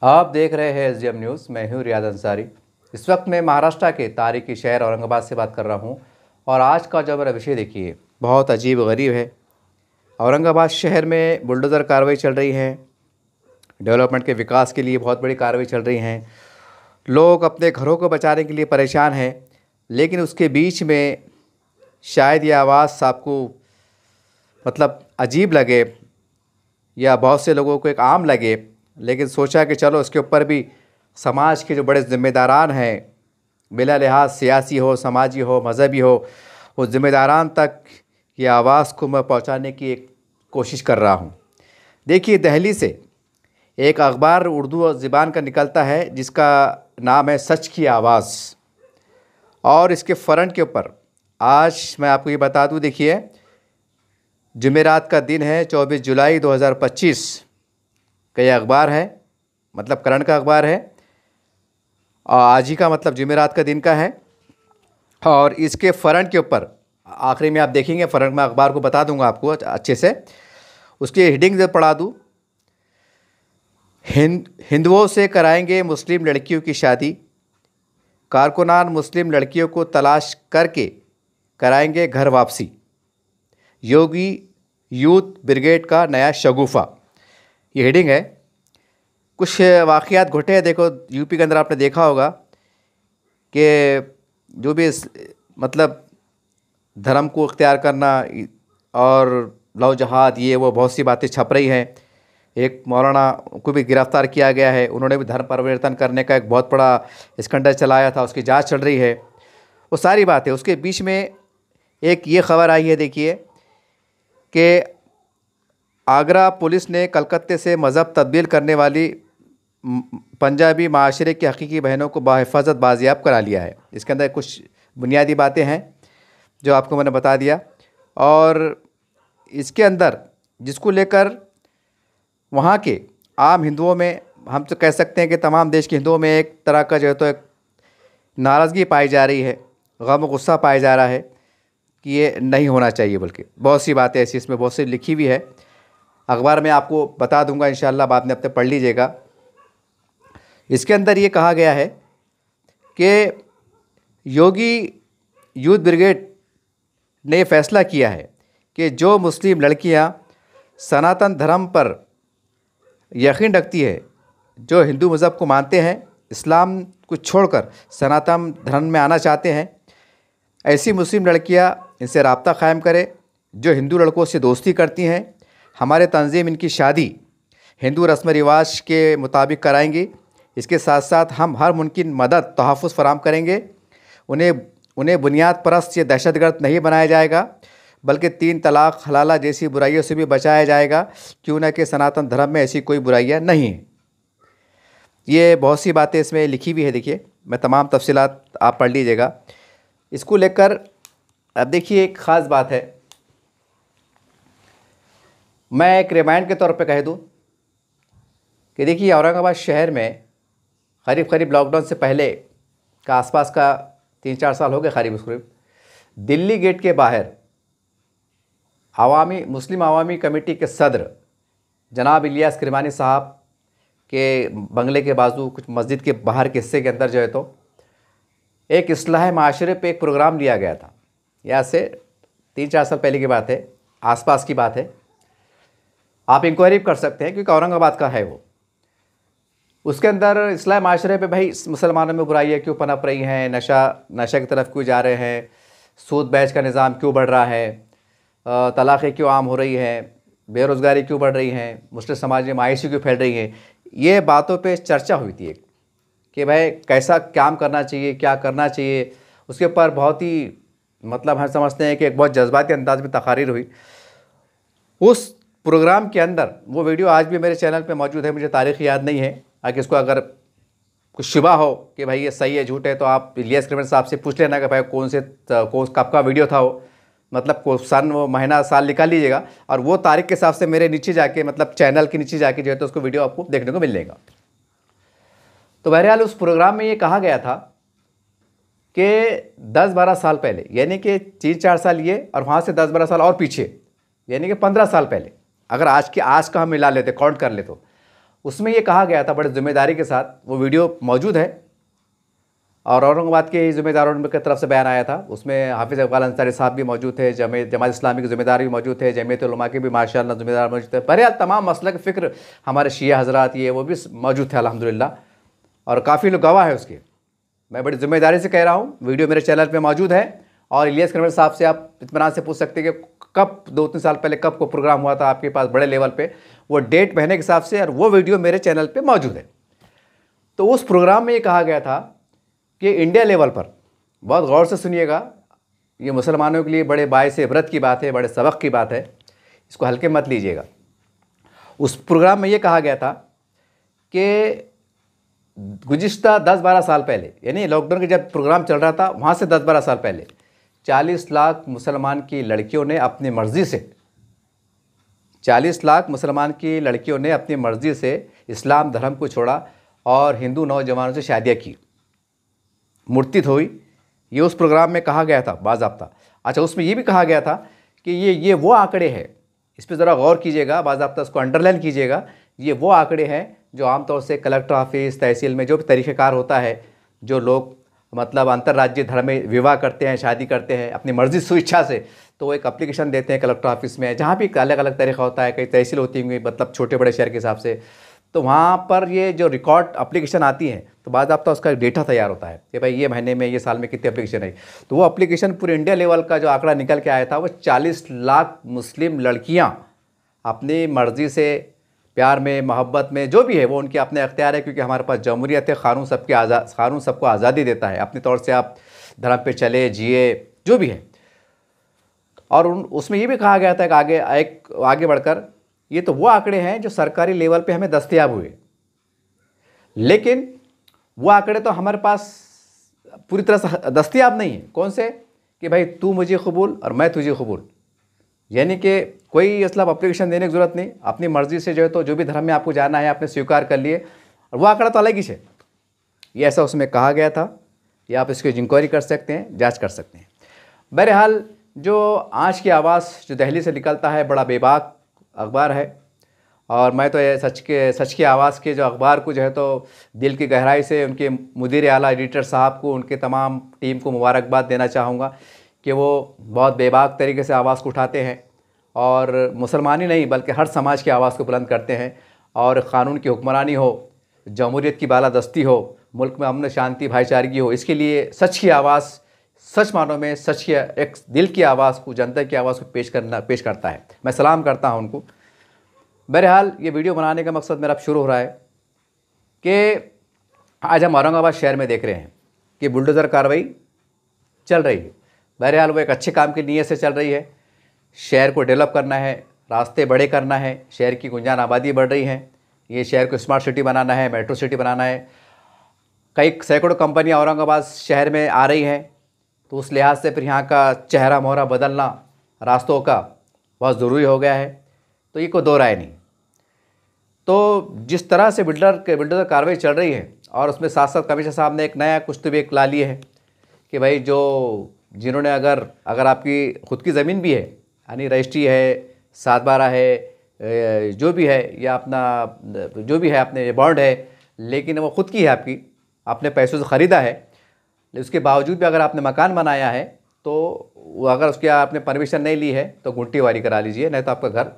आप देख रहे हैं SDM न्यूज़। मैं हूँ रियाज अंसारी। इस वक्त मैं महाराष्ट्र के तारीखी शहर औरंगाबाद से बात कर रहा हूँ और आज का जो मेरा विषय देखिए बहुत अजीब गरीब है। औरंगाबाद शहर में बुलडोज़र कार्रवाई चल रही है, डेवलपमेंट के विकास के लिए बहुत बड़ी कार्रवाई चल रही हैं। लोग अपने घरों को बचाने के लिए परेशान हैं, लेकिन उसके बीच में शायद ये आवाज़ आपको अजीब लगे या बहुत से लोगों को एक आम लगे, लेकिन सोचा कि चलो इसके ऊपर भी समाज के जो बड़े ज़िम्मेदारान हैं, बिला लिहाज सियासी हो, समाजी हो, मज़हबी हो, उस ज़िम्मेदारान तक ये आवाज़ को मैं पहुंचाने की एक कोशिश कर रहा हूं। देखिए, दिल्ली से एक अखबार उर्दू ज़बान का निकलता है जिसका नाम है सच की आवाज़, और इसके फ्रंट के ऊपर आज मैं आपको ये बता दूं, देखिए जुमेरात का दिन है, 24 जुलाई 2025 का ये अखबार है, करंट का अखबार है, और आज ही का जुमेरात का दिन का है। और इसके फ्रंट के ऊपर आखिरी में आप देखेंगे, फ्रंट में अखबार को बता दूंगा आपको अच्छे से, उसकी हेडिंग जब पढ़ा दूँ, हिंदुओं से कराएंगे मुस्लिम लड़कियों की शादी, कारकुनान मुस्लिम लड़कियों को तलाश करके कराएंगे घर वापसी, योगी यूथ ब्रिगेड का नया शगुफा। ये हेडिंग है। कुछ वाक़यात घटे हैं। देखो, यूपी के अंदर आपने देखा होगा कि जो भी धर्म को इख्तियार करना और लव जहाद, ये वो बहुत सी बातें छप रही हैं। एक मौलाना को भी गिरफ़्तार किया गया है, उन्होंने भी धर्म परिवर्तन करने का एक बहुत बड़ा स्कैंडल चलाया था, उसकी जांच चल रही है, वो सारी बातें। उसके बीच में एक ये खबर आई है, देखिए कि आगरा पुलिस ने कलकत्ते से मज़हब तब्दील करने वाली पंजाबी माशरे की हकीकी बहनों को बाहिफाजत बाजियाब करा लिया है। इसके अंदर कुछ बुनियादी बातें हैं जो आपको मैंने बता दिया, और इसके अंदर जिसको लेकर वहाँ के आम हिंदुओं में, हम तो कह सकते हैं कि तमाम देश के हिंदुओं में एक तरह का जो है तो एक नाराज़गी पाई जा रही है, गम गुस्सा पाया जा रहा है कि ये नहीं होना चाहिए। बल्कि बहुत सी बातें ऐसी इसमें बहुत सी लिखी हुई है, अखबार में आपको बता दूंगा इंशाअल्लाह, बाद में अपने पढ़ लीजिएगा। इसके अंदर ये कहा गया है कि योगी यूथ ब्रिगेड ने फैसला किया है कि जो मुस्लिम लड़कियां सनातन धर्म पर यकीन रखती है, जो हिंदू मज़हब को मानते हैं, इस्लाम को छोड़कर सनातन धर्म में आना चाहते हैं, ऐसी मुस्लिम लड़कियां इनसे रब्ता क़ायम करें। जो हिंदू लड़कों से दोस्ती करती हैं, हमारे तंजीम इनकी शादी हिंदू रस्म रिवाज के मुताबिक कराएंगी। इसके साथ साथ हम हर मुमकिन मदद तहफ़्फ़ुज़ फराम करेंगे। उन्हें बुनियाद परस्त या दहशतगर्द नहीं बनाया जाएगा, बल्कि 3 तलाक़ हलाला जैसी बुराइयों से भी बचाया जाएगा, क्यों न कि सनातन धर्म में ऐसी कोई बुराइयाँ नहीं हैं। ये बहुत सी बातें इसमें लिखी हुई है। देखिए, मैं तमाम तफसीलात आप पढ़ लीजिएगा इसको लेकर। अब देखिए, एक ख़ास बात है, मैं एक रिमाइंड के तौर पे कह दूं कि देखिए, औरंगाबाद शहर में करीब लॉकडाउन से पहले का आसपास का 3-4 साल हो गए करीब, दिल्ली गेट के बाहर मुस्लिम अवामी कमेटी के सदर जनाब इलियास किरमानी साहब के बंगले के बाजू कुछ मस्जिद के बाहर के हिस्से के अंदर जो है तो एक इस्लाह माशरे पे एक प्रोग्राम लिया गया था। यहाँ से 3-4 साल पहले की बात है, आसपास की बात है। आप इंक्वायरी कर सकते हैं क्योंकि औरंगाबाद का है वो। उसके अंदर इस्लाह माशरे पे भाई मुसलमानों में बुराइयाँ क्यों पनप रही हैं, नशा की तरफ क्यों जा रहे हैं, सूद बैच का निज़ाम क्यों बढ़ रहा है, तलाक़ें क्यों आम हो रही हैं, बेरोज़गारी क्यों बढ़ रही हैं, मुस्लिम समाज में मायूसी क्यों फैल रही है, ये बातों पे चर्चा हुई थी कि भाई कैसा काम करना चाहिए, क्या करना चाहिए। उसके ऊपर बहुत ही हम समझते हैं कि एक बहुत जज्बाती अंदाज में तकारीर हुई। उस प्रोग्राम के अंदर वो वीडियो आज भी मेरे चैनल पे मौजूद है, मुझे तारीख़ याद नहीं है, अगर इसको अगर कुछ शुबा हो कि भाई ये सही है झूठ है तो आप इलियास किरमानी साहब से पूछ लेना कि भाई कब का वीडियो था वो, को सन, वो महीना, साल निकाल लीजिएगा, और वो तारीख के हिसाब से मेरे नीचे जाके चैनल के नीचे जाके जो है तो उसको वीडियो आपको देखने को मिल जाएगा। तो बहरहाल उस प्रोग्राम में ये कहा गया था कि 10-12 साल पहले, यानी कि 3-4 साल ये और वहाँ से 10-12 साल और पीछे, यानी कि 15 साल पहले, अगर आज का हम मिला लेते, काउंट कर ले, तो उसमें ये कहा गया था बड़े ज़िम्मेदारी के साथ, वो वीडियो मौजूद है और औरंगाबाद के ही ज़िम्मेदारों की तरफ से बयान आया था। उसमें हाफिज़ इकबाल अंसारी साहब भी मौजूद थे, जमात इस्लामी के ज़िम्मेदार भी मौजूद थे, जमीयत उलमा के भी माशाअल्लाह ज़िम्मेदार मौजूद थे। बहरहाल तमाम मसलक फ़िक्र हमारे शिया हज़रात ये वो भी मौजूद थे अल्हम्दुलिल्लाह, और काफ़ी लोग गवाह है उसके। मैं बड़ी ज़िम्मेदारी से कह रहा हूँ, वीडियो मेरे चैनल पर मौजूद है और इलियास करवल साहब से आप इत्मीनान से पूछ सकते हैं कि कब 2-3 साल पहले कब को प्रोग्राम हुआ था आपके पास बड़े लेवल पे, वो डेट महीने के हिसाब से, और वो वीडियो मेरे चैनल पे मौजूद है। तो उस प्रोग्राम में ये कहा गया था कि इंडिया लेवल पर, बहुत गौर से सुनिएगा, ये मुसलमानों के लिए बड़े बायस इबरत की बात है, बड़े सबक की बात है, इसको हल्के मत लीजिएगा। उस प्रोग्राम में ये कहा गया था कि गुज़िश्ता 10-12 साल पहले, यानी लॉकडाउन के जब प्रोग्राम चल रहा था वहाँ से 10-12 साल पहले 40 लाख मुसलमान की लड़कियों ने अपनी मर्ज़ी से 40 लाख मुसलमान की लड़कियों ने अपनी मर्ज़ी से इस्लाम धर्म को छोड़ा और हिंदू नौजवानों से शादियाँ की, मुर्तिद हुई। ये उस प्रोग्राम में कहा गया था बाज़ाब्ता। अच्छा, उसमें ये भी कहा गया था कि ये वो आंकड़े हैं, इस पर ज़रा गौर कीजिएगा, बाज़ाब्ता इसको अंडरलाइन कीजिएगा, ये वो आंकड़े हैं जो आमतौर से कलेक्टर ऑफिस, तहसील में जो भी तरीक़ेकार होता है, जो लोग मतलब अंतर्राज्यीय धर्म में विवाह करते हैं, शादी करते हैं अपनी मर्ज़ी स्वेच्छा से, तो वो एक एप्लीकेशन देते हैं कलेक्टर ऑफिस में, जहाँ भी अलग अलग तरीका होता है, कई तहसील होती होंगी मतलब छोटे बड़े शहर के हिसाब से, तो वहाँ पर ये जो रिकॉर्ड एप्लीकेशन आती हैं तो बाज़ाब्ता उसका डेटा तैयार होता है कि भाई ये महीने में, ये साल में कितनी एप्लीकेशन आई। तो वो एप्लीकेशन पूरे इंडिया लेवल का जो आंकड़ा निकल के आया था, वो 40 लाख मुस्लिम लड़कियाँ अपनी मर्ज़ी से प्यार में, मोहब्बत में, जो भी है वो उनके अपने अख्तियार है, क्योंकि हमारे पास जमहूरियत है, कानून सबको आज़ादी देता है, अपने तौर से आप धर्म पे चले, जिए, जो भी है। और उसमें ये भी कहा गया था कि आगे बढ़कर ये तो वो आंकड़े हैं जो सरकारी लेवल पे हमें दस्तयाब हुए, लेकिन वो आंकड़े तो हमारे पास पूरी तरह से दस्तयाब नहीं है। कौन से? कि भाई तू मुझे कबूल और मैं तुझे कबूल, यानी कि कोई मतलब एप्लीकेशन देने की ज़रूरत नहीं, अपनी मर्ज़ी से जो है तो जो भी धर्म में आपको जाना है आपने स्वीकार कर लिए, और वो आंकड़ा तो अलग ही है। ये ऐसा उसमें कहा गया था, या आप इसकी इंक्वायरी कर सकते हैं, जांच कर सकते हैं। बहरहाल जो आज की आवाज़ जो दिल्ली से निकलता है, बड़ा बेबाक अखबार है, और मैं तो ये सच की आवाज़ के जो अखबार को जो है तो दिल की गहराई से उनके मुदीर आला एडिटर साहब को, उनके तमाम टीम को मुबारकबाद देना चाहूँगा कि वो बहुत बेबाक तरीके से आवाज़ को उठाते हैं और मुसलमान ही नहीं बल्कि हर समाज की आवाज़ को बुलंद करते हैं, और क़ानून की हुक्मरानी हो, जमहूरियत की बालादस्ती हो, मुल्क में अमन शांति भाईचारगी हो, इसके लिए सच की आवाज़, सच मानों में सच की एक दिल की आवाज़ को, जनता की आवाज़ को पेश करता है। मैं सलाम करता हूं उनको। बहरहाल ये वीडियो बनाने का मकसद मेरा अब शुरू हो रहा है कि आज हम औरंगाबाद शहर में देख रहे हैं कि बुलडोज़र कार्रवाई चल रही है। बहरहाल वो एक अच्छे काम की नीयत से चल रही है। शहर को डेवलप करना है, रास्ते बड़े करना है, शहर की गुंजान आबादी बढ़ रही है, ये शहर को स्मार्ट सिटी बनाना है, मेट्रो सिटी बनाना है। कई सैकड़ों कंपनियाँ औरंगाबाद शहर में आ रही हैं, तो उस लिहाज से फिर यहाँ का चेहरा मोहरा बदलना रास्तों का बहुत ज़रूरी हो गया है। तो ये कोई दो राय नहीं। तो जिस तरह से बिल्डर कार्रवाई चल रही है, और उसमें साथ साथ कमिश्नर साहब ने एक नया कुछ तो भी एक ला लिए है कि भाई जिन्होंने अगर आपकी खुद की ज़मीन भी है, यानी रजिस्ट्री है, 7/12 है, जो भी है, या अपना जो भी है अपने बॉन्ड है, लेकिन वो ख़ुद की है, आपकी अपने पैसों से ख़रीदा है, उसके बावजूद भी अगर आपने मकान बनाया है तो अगर उसकी आपने परमिशन नहीं ली है तो गुंटी वारी करा लीजिए, नहीं तो आपका घर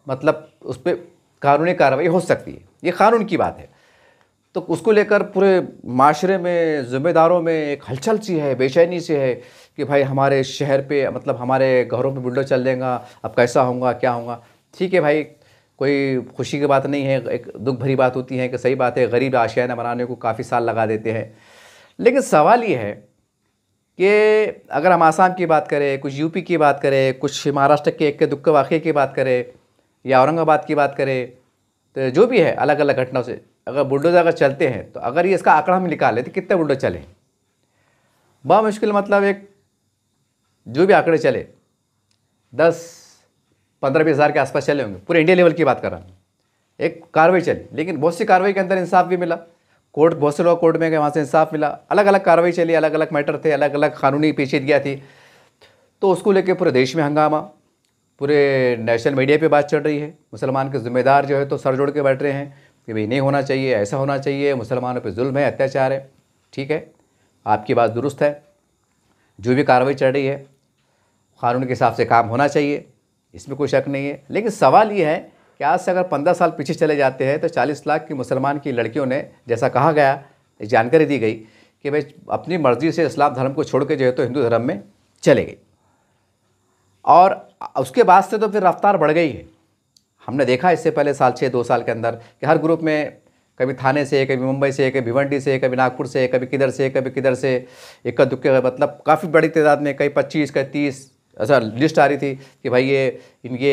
मतलब उस पर कानूनी कार्रवाई हो सकती है। ये कानून की बात है। तो उसको लेकर पूरे माशरे में, ज़िम्मेदारों में एक हलचल सी है, बेचैनी सी है कि भाई हमारे शहर पे मतलब हमारे घरों पे बुलडोज़र चल देगा, अब कैसा होगा, क्या होगा। ठीक है भाई, कोई खुशी की बात नहीं है, एक दुख भरी बात होती है कि सही बात है, गरीब आशियाना बनाने को काफ़ी साल लगा देते हैं। लेकिन सवाल ये है कि अगर हम आसाम की बात करें, कुछ यूपी की बात करें, कुछ महाराष्ट्र के एक दुख वाक़े की बात करें, या औरंगाबाद की बात करें, तो जो भी है अलग अलग घटनाओं से अगर बुलडोज़र अगर चलते हैं, तो अगर ये इसका आंकड़ा हम निकालें तो कितने बुलडोज़र चले, बामुश्किल मतलब एक जो भी आंकड़े चले 10-15-20 हज़ार के आसपास चले होंगे। पूरे इंडिया लेवल की बात कर रहा हूँ। एक कार्रवाई चली, लेकिन बहुत सी कार्रवाई के अंदर इंसाफ भी मिला, बहुत से लोग कोर्ट में गए, वहाँ से इंसाफ मिला, अलग अलग कार्रवाई चली, अलग अलग मैटर थे, अलग अलग कानूनी पेचीदगियाँ थी। तो उसको लेके पूरे देश में हंगामा, पूरे नेशनल मीडिया पे बात चल रही है, मुसलमान के ज़िम्मेदार जो है तो सर जोड़ के बैठ रहे हैं कि भाई नहीं होना चाहिए, ऐसा होना चाहिए, मुसलमानों पे जुल्म है, अत्याचार है। ठीक है, आपकी बात दुरुस्त है, जो भी कार्रवाई चल रही है क़ानून के हिसाब से काम होना चाहिए, इसमें कोई शक नहीं है। लेकिन सवाल ये है कि आज से अगर 15 साल पीछे चले जाते हैं तो 40 लाख की मुसलमान की लड़कियों ने, जैसा कहा गया, जानकारी दी गई कि भाई अपनी मर्ज़ी से इस्लाम धर्म को छोड़ के जो है तो हिंदू धर्म में चले गई, और उसके बाद से तो फिर रफ्तार बढ़ गई है। हमने देखा इससे पहले साल 2 साल के अंदर कि हर ग्रुप में कभी थाने से, कभी मुंबई से, कभी भिवंडी से, कभी नागपुर से, कभी किधर से, कभी किधर से, इक्का दुक्के, मतलब काफ़ी बड़ी तादाद में, कई 25, कई 30 ऐसा लिस्ट आ रही थी कि भाई ये इनके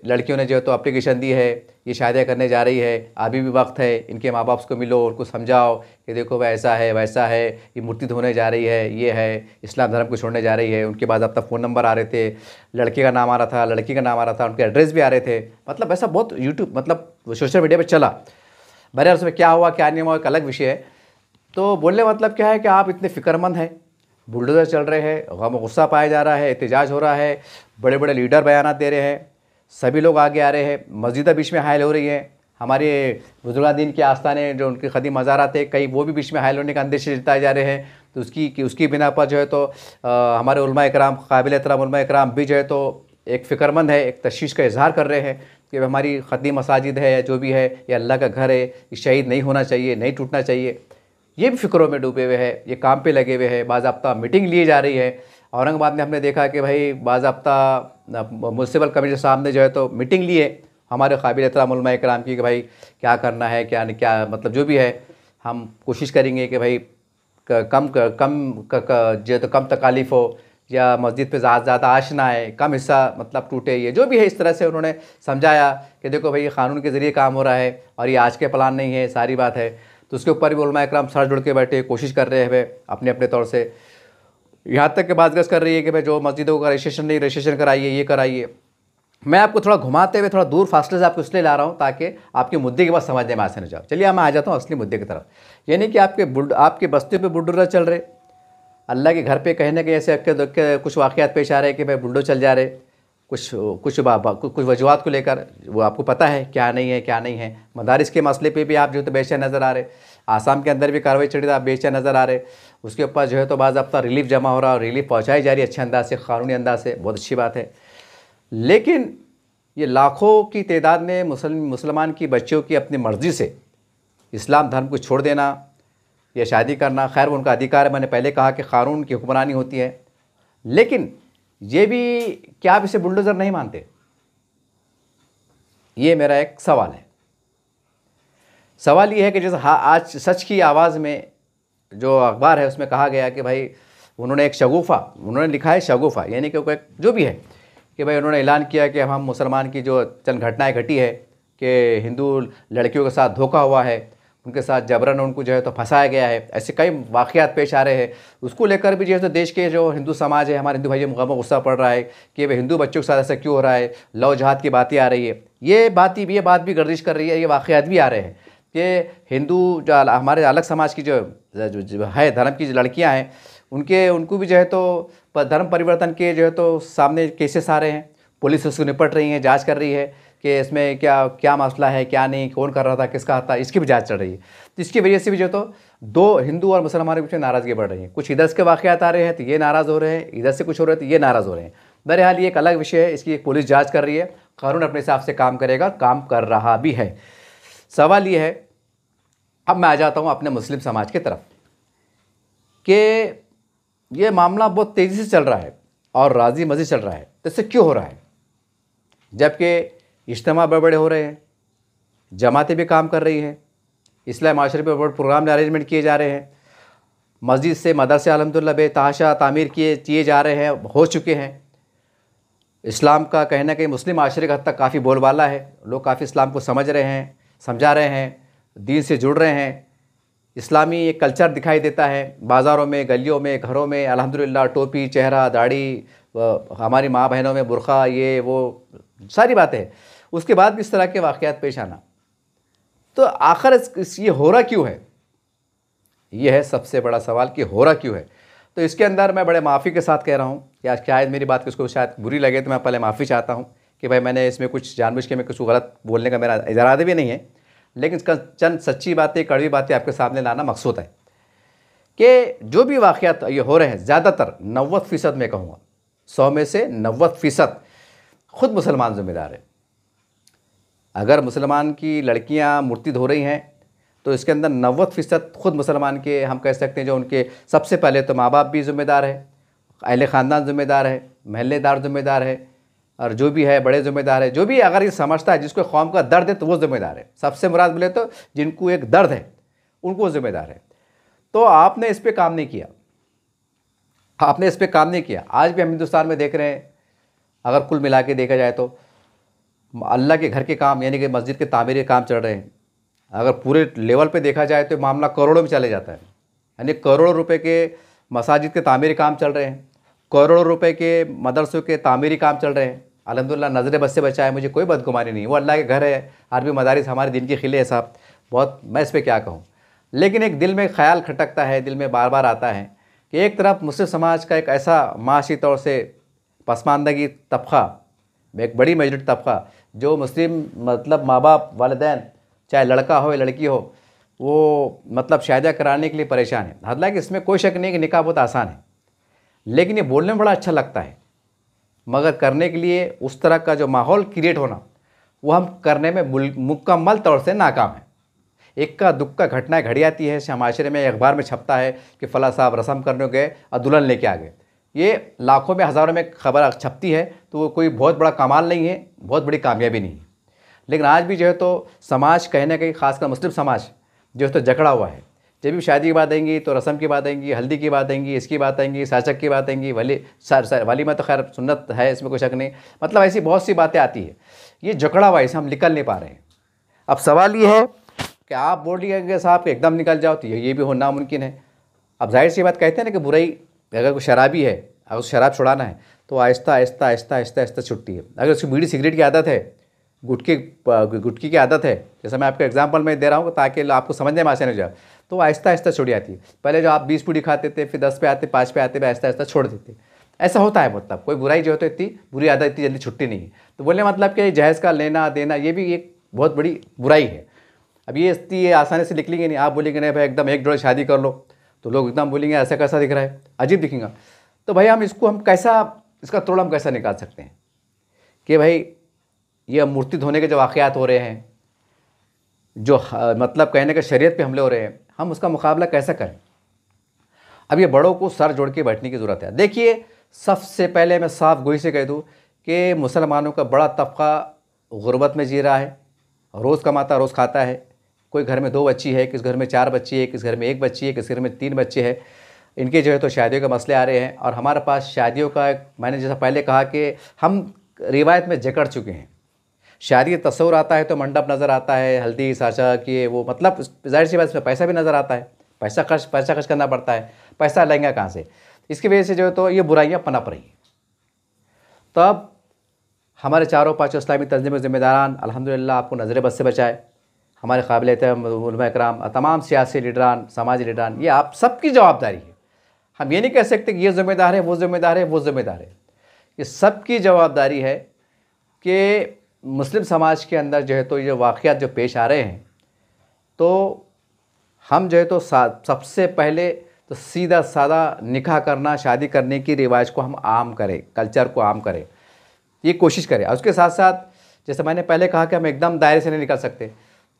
लड़कियों ने जो है तो एप्लीकेशन दी है, ये शादियाँ करने जा रही है, अभी भी वक्त है, इनके माँ बाप को मिलो, उनको समझाओ कि देखो भाई ऐसा है, वैसा है, ये मूर्ति धोने जा रही है, ये है, इस्लाम धर्म को छोड़ने जा रही है। उनके बाद अब तक फ़ोन नंबर आ रहे थे, लड़के का नाम आ रहा था, लड़की का नाम आ रहा था, उनके एड्रेस भी आ रहे थे। मतलब ऐसा बहुत यूट्यूब, मतलब सोशल मीडिया पर चला। भले उसमें क्या हुआ क्या नहीं हुआ एक अलग विषय है। तो बोलने मतलब क्या है कि आप इतने फ़िक्रमंद हैं, बुलडोज़र चल रहे हैं, गम गुस्सा पाया जा रहा है, एहतजाज हो रहा है, बड़े बड़े लीडर बयान दे रहे हैं, सभी लोग आगे आ रहे हैं, मस्जिदें बीच में हायल हो रही हैं, हमारे बुजुर्गादीन के आस्थाने जो उनके क़दीम मज़ारात थे कई, वो भी बीच में हायल होने का अंदेशे जताए जा रहे हैं। तो उसकी बिना पर जो है तो हमारे उलमा इकराम, काबिल एहतराम उलमा इकराम भी जो है तो एक फ़िक्रमंद है, एक तशवीश का इजहार कर रहे हैं कि हमारी क़दीम मसाजिद है या जो भी है, ये अल्लाह का घर है, ये शहीद नहीं होना चाहिए, नहीं टूटना चाहिए। ये भी फ़िक्रों में डूबे हुए हैं, ये काम पे लगे हुए हैं, बाज़ाब्ता मीटिंग ली जा रही है। औरंगाबाद में हमने देखा कि भाई बाज़ाब्ता म्युनिसिपल कमिश्नर साहब ने जो है तो मीटिंग ली है हमारे काबिल एहतराम उलमा इकराम की कि भाई क्या करना है, क्या नहीं, क्या मतलब जो भी है हम कोशिश करेंगे कि भाई जो तो कम तकालीफ़ हो, या मस्जिद पे ज़्यादा आश ना आए, कम हिस्सा मतलब टूटे, ये जो भी है इस तरह से उन्होंने समझाया कि देखो भाई ये क़ानून के ज़रिए काम हो रहा है और ये आज के प्लान नहीं है, सारी बात है। तो उसके ऊपर भी उलमा इकराम सर जुड़ के बैठे, कोशिश कर रहे हैं अपने अपने तौर से। यहाँ तक कि बात गस कर रही है कि भाई जो मस्जिदों का रजिस्ट्रेशन नहीं, रजिस्ट्रेशन कराइए, ये कराइए। मैं आपको थोड़ा घुमाते हुए थोड़ा दूर फासले से आपको इसलिए ला रहा हूँ ताकि आपके मुद्दे की बात समझने में आसानी हो जाए। चलिए मैं आ जाता हूँ असली मुद्दे की तरफ। यानी कि आपके बस्तियों पे बुलडोज़र चल रहे, अल्लाह के घर पे कहीं ना कहीं ऐसे कुछ वाक़यात पेश आ रहे हैं कि भाई बुलडोज़र चल जा रहे, कुछ वजूहात को लेकर, वो आपको पता है क्या नहीं है, क्या नहीं है। मदारिस के मसले पे भी आप जो तो बेचैन नज़र आ रहे, आसाम के अंदर भी कार्रवाई चल रही है, आप बेचैन नज़र आ रहे। उसके ऊपर जो है तो बाज़ाब्ता रिलीफ जमा हो रहा और रिलीफ पहुँचाई जा रही है अच्छे अंदाज से, क़ानूनी अंदाज से, बहुत अच्छी बात है। लेकिन ये लाखों की तादाद में मुसलमान की बच्चियों की अपनी मर्ज़ी से इस्लाम धर्म को छोड़ देना या शादी करना, खैर उनका अधिकार है, मैंने पहले कहा कि क़ानून की हुक्मरानी होती है। लेकिन ये भी क्या आप इसे बुलडोज़र नहीं मानते? ये मेरा एक सवाल है। सवाल ये है कि जैसे आज सच की आवाज़ में जो अखबार है उसमें कहा गया कि भाई उन्होंने एक शगुफ़ा, उन्होंने लिखा है शगुफ़ा, यानी कि जो भी है कि भाई उन्होंने ऐलान किया कि हम मुसलमान की जो चंद घटनाएं घटी है कि हिंदू लड़कियों के साथ धोखा हुआ है, उनके साथ जबरन उनको जो है तो फंसाया गया है, ऐसे कई वाक़यात पेश आ रहे हैं। उसको लेकर भी जो है तो देश के जो हिंदू समाज है, हमारे हिंदू भाइयों में गम गुस्सा पड़ रहा है कि भाई हिंदू बच्चों के साथ ऐसा क्यों हो रहा है, लव जहाद की बातें आ रही है, ये बात भी गर्दिश कर रही है, ये वाक़यात भी आ रहे हैं कि हिंदू जो हमारे अलग समाज की जो है धर्म की जो लड़कियाँ हैं, उनको भी जो है तो धर्म परिवर्तन के जो है तो सामने केसेस आ रहे हैं, पुलिस उसको निपट रही है, जांच कर रही है कि इसमें क्या मसला है, क्या नहीं, कौन कर रहा था, किसका हाथ था, इसकी भी जांच चल रही है। तो इसकी वजह से भी जो तो दो हिंदू और मुसलमानों के बीच में नाराज़गी बढ़ रही है। कुछ इधर के वाक़यात आ रहे हैं तो ये नाराज़ हो रहे हैं, इधर से कुछ हो रहे हैं तो ये नाराज़ हो रहे हैं। बहरहाल ये एक अलग विषय है, इसकी एक पुलिस जाँच कर रही है, क़ानून अपने हिसाब से काम करेगा, काम कर रहा भी है। सवाल ये है, अब मैं आ जाता हूँ अपने मुस्लिम समाज की तरफ कि ये मामला बहुत तेज़ी से चल रहा है और राजी मज़ी चल रहा है, तो इससे क्यों हो रहा है? जबकि इज्तिमा बड़े हो रहे हैं, जमातें भी काम कर रही हैं, इस्लामी माशरे पर बड़े प्रोग्राम अरेंजमेंट किए जा रहे हैं, मस्जिद से मदरसे अल्हम्दुलिल्लाह बेतहाशा तामीर किए जा रहे हैं, हो चुके हैं। इस्लाम का कहीं ना कहीं मुस्लिम माशरे का हद तक काफ़ी बोलबाला है, लोग काफ़ी इस्लाम को समझ रहे हैं, समझा रहे हैं, दीन से जुड़ रहे हैं। इस्लामी एक कल्चर दिखाई देता है बाज़ारों में, गलियों में, घरों में, अल्हम्दुलिल्लाह टोपी, चेहरा, दाढ़ी, हमारी माँ बहनों में बुरखा, ये वो सारी बातें। उसके बाद भी इस तरह के वाक़यात पेश आना, तो आखिर ये हो रहा क्यों है? ये है सबसे बड़ा सवाल कि हो रहा क्यों है। तो इसके अंदर मैं बड़े माफ़ी के साथ कह रहा हूँ, या शायद मेरी बात किसको शायद बुरी लगे तो मैं पहले माफ़ी चाहता हूँ कि भाई मैंने इसमें कुछ जानबूझ के मैं कुछ गलत बोलने का मेरा इरादा भी नहीं है। लेकिन चंद सच्ची बातें, कड़वी बातें आपके सामने लाना मकसूद है कि जो भी वाक़यात ये हो रहे हैं, ज़्यादातर 90% मैं कहूँगा, 100 में से 90% खुद मुसलमान ज़िम्मेदार है। अगर मुसलमान की लड़कियां मूर्ति धो रही हैं तो इसके अंदर 90% खुद मुसलमान के, हम कह सकते हैं, जो उनके सबसे पहले तो माँ बाप भी ज़िम्मेदार है, अहले ख़ानदान ज़िम्मेदार है, महल्लेदार ज़िम्मेदार है, और जो भी है बड़े ज़िम्मेदार है। जो भी अगर ये समझता है जिसको कौम का दर्द है तो वो ज़िम्मेदार है। सबसे मुराद बोले तो जिनको एक दर्द है उनको ज़िम्मेदार है। तो आपने इस पर काम नहीं किया, आपने इस पर काम नहीं किया। आज भी हम हिंदुस्तान में देख रहे हैं, अगर कुल मिला के देखा जाए तो अल्लाह के घर के काम यानी कि मस्जिद के तामीरी काम चल रहे हैं। अगर पूरे लेवल पे देखा जाए तो मामला करोड़ों में चले जाता है, यानी करोड़ों रुपए के मसाजिद के तामीरी काम चल रहे हैं, करोड़ों रुपए के मदरसों के तामीरी काम चल रहे हैं। अल्हम्दुलिल्लाह नज़र बद से बचाए, मुझे कोई बदगुमानी नहीं, वो अल्लाह के घर है। अरबी मदारिस हमारे दिन के खिले है साहब, बहुत, मैं इस पर क्या कहूँ। लेकिन एक दिल में ख्याल खटकता है, दिल में बार बार आता है कि एक तरफ मुस्लिम समाज का एक ऐसा माशी तौर से पसमानदगी तबका, एक बड़ी मेजॉरिटी तबका जो मुस्लिम मतलब माँ बाप वालिदैन, चाहे लड़का हो या लड़की हो, वो मतलब शादियाँ कराने के लिए परेशान है। हालांकि इसमें कोई शक नहीं कि निकाह बहुत आसान है, लेकिन ये बोलने में बड़ा अच्छा लगता है, मगर करने के लिए उस तरह का जो माहौल क्रिएट होना, वो हम करने में मुकम्मल तौर से नाकाम है। इक्का दुक्का घटनाएं घड़ी आती है, माशरे में, अखबार में छपता है कि फ़ला साहब रस्म करने गए और दुल्हन लेके आ गए। ये लाखों में हज़ारों में खबर छपती है, तो वो कोई बहुत बड़ा कमाल नहीं है, बहुत बड़ी कामयाबी नहीं है। लेकिन आज भी जो है तो समाज कहीं ना कहीं, खासकर मुस्लिम समाज जो है तो जकड़ा हुआ है। जब भी शादी की बात आएंगी तो रस्म की बात आएंगी, हल्दी की बात आएंगी, इसकी बात आएंगी, साचक की बात आएंगी, वालीमा तो खैर सुन्नत है, इसमें कोई शक नहीं, मतलब ऐसी बहुत सी बातें आती है। ये जकड़ा हुआ है, इसे हम निकल नहीं पा रहे हैं। अब सवाल ये है कि आप बोलिएगा साहब कि एकदम निकल जाओ, तो ये भी हो नामुमकिन है। अब जाहिर सी बात कहते हैं ना कि बुराई, अगर कोई शराबी है, अगर उसे शराब छुड़ाना है तो आहिस्ता आहिस्ता आहिस्ता आहिस्ता आहिस्ता छुट्टी है। अगर उसकी बीड़ी सिगरेट की आदत है, गुटकी की आदत है, जैसे मैं आपको एग्जांपल में दे रहा हूँ ताकि आपको समझने में आसानी हो जाए, तो आहिस्ता आहिस्ता छुड़ जाती है। पहले जो आप 20 पूड़ी खाते थे, फिर 10 पे आते, 5 पे आते, आहिस्ता आहिस्ता छोड़ देते। ऐसा होता है, मतलब कोई बुराई जो है तो इतनी बुरी आदत इतनी जल्दी छुट्टी नहीं है। तो बोलने मतलब कि जहेज़ का लेना देना ये भी एक बहुत बड़ी बुराई है। अब ये आसानी से निकलेंगे नहीं। आप बोलेंगे नहीं भाई एकदम एक जोड़े शादी कर लो, तो लोग एकदम बोलेंगे ऐसा कैसा दिख रहा है, अजीब दिखेगा। तो भाई हम कैसा इसका तोड़ हम कैसा निकाल सकते हैं कि भाई ये मूर्ति धोने के जो वाक़यात हो रहे हैं, जो मतलब कहने के शरीयत पे हमले हो रहे हैं, हम उसका मुकाबला कैसे करें। अब ये बड़ों को सर जोड़ के बैठने की ज़रूरत है। देखिए, सबसे पहले मैं साफ गोई से कह दूँ कि मुसलमानों का बड़ा तबका गुर्बत में जी रहा है, रोज़ कमाता रोज़ खाता है। कोई घर में 2 बच्ची है, किस घर में 4 बच्ची है, किस घर में 1 बच्ची है, किस घर में 3 बच्चे हैं। इनके जो है तो शादियों के मसले आ रहे हैं, और हमारे पास शादियों का, मैंने जैसा पहले कहा कि हम रिवायत में जकड़ चुके हैं। शादी का तस्वुर आता है तो मंडप नज़र आता है, हल्दी साचा कि वो, मतलब ज़ाहिर सी बात इसमें पैसा भी नज़र आता है, पैसा खर्च करना पड़ता है, पैसा लेंगे कहाँ से। इसकी वजह से जो है तो ये बुराइयाँ पनप रही हैं। तब हमारे चारों पाँचों इस्लामी तंजीम ज़िम्मेदारान अल्हम्दुलिल्लाह आपको नज़र बद से बचाए, हमारे काबिल एहतराम उलमा इकराम, तमाम सियासी लीडरान, समाजी लीडरान, ये आप सबकी जवाबदारी है। हम ये नहीं कह सकते कि ये ज़िम्मेदार है, वो ज़िम्मेदार है, वो ज़िम्मेदार है। ये सबकी जवाबदारी है कि मुस्लिम समाज के अंदर जो है तो ये वाक़यात जो पेश आ रहे हैं, तो हम जो है तो सबसे पहले तो सीधा सादा निकाह करना, शादी करने की रिवाज को हम आम करें, कल्चर को आम करें, ये कोशिश करें। और उसके साथ साथ जैसे मैंने पहले कहा कि हम एकदम दायरे से नहीं निकल सकते,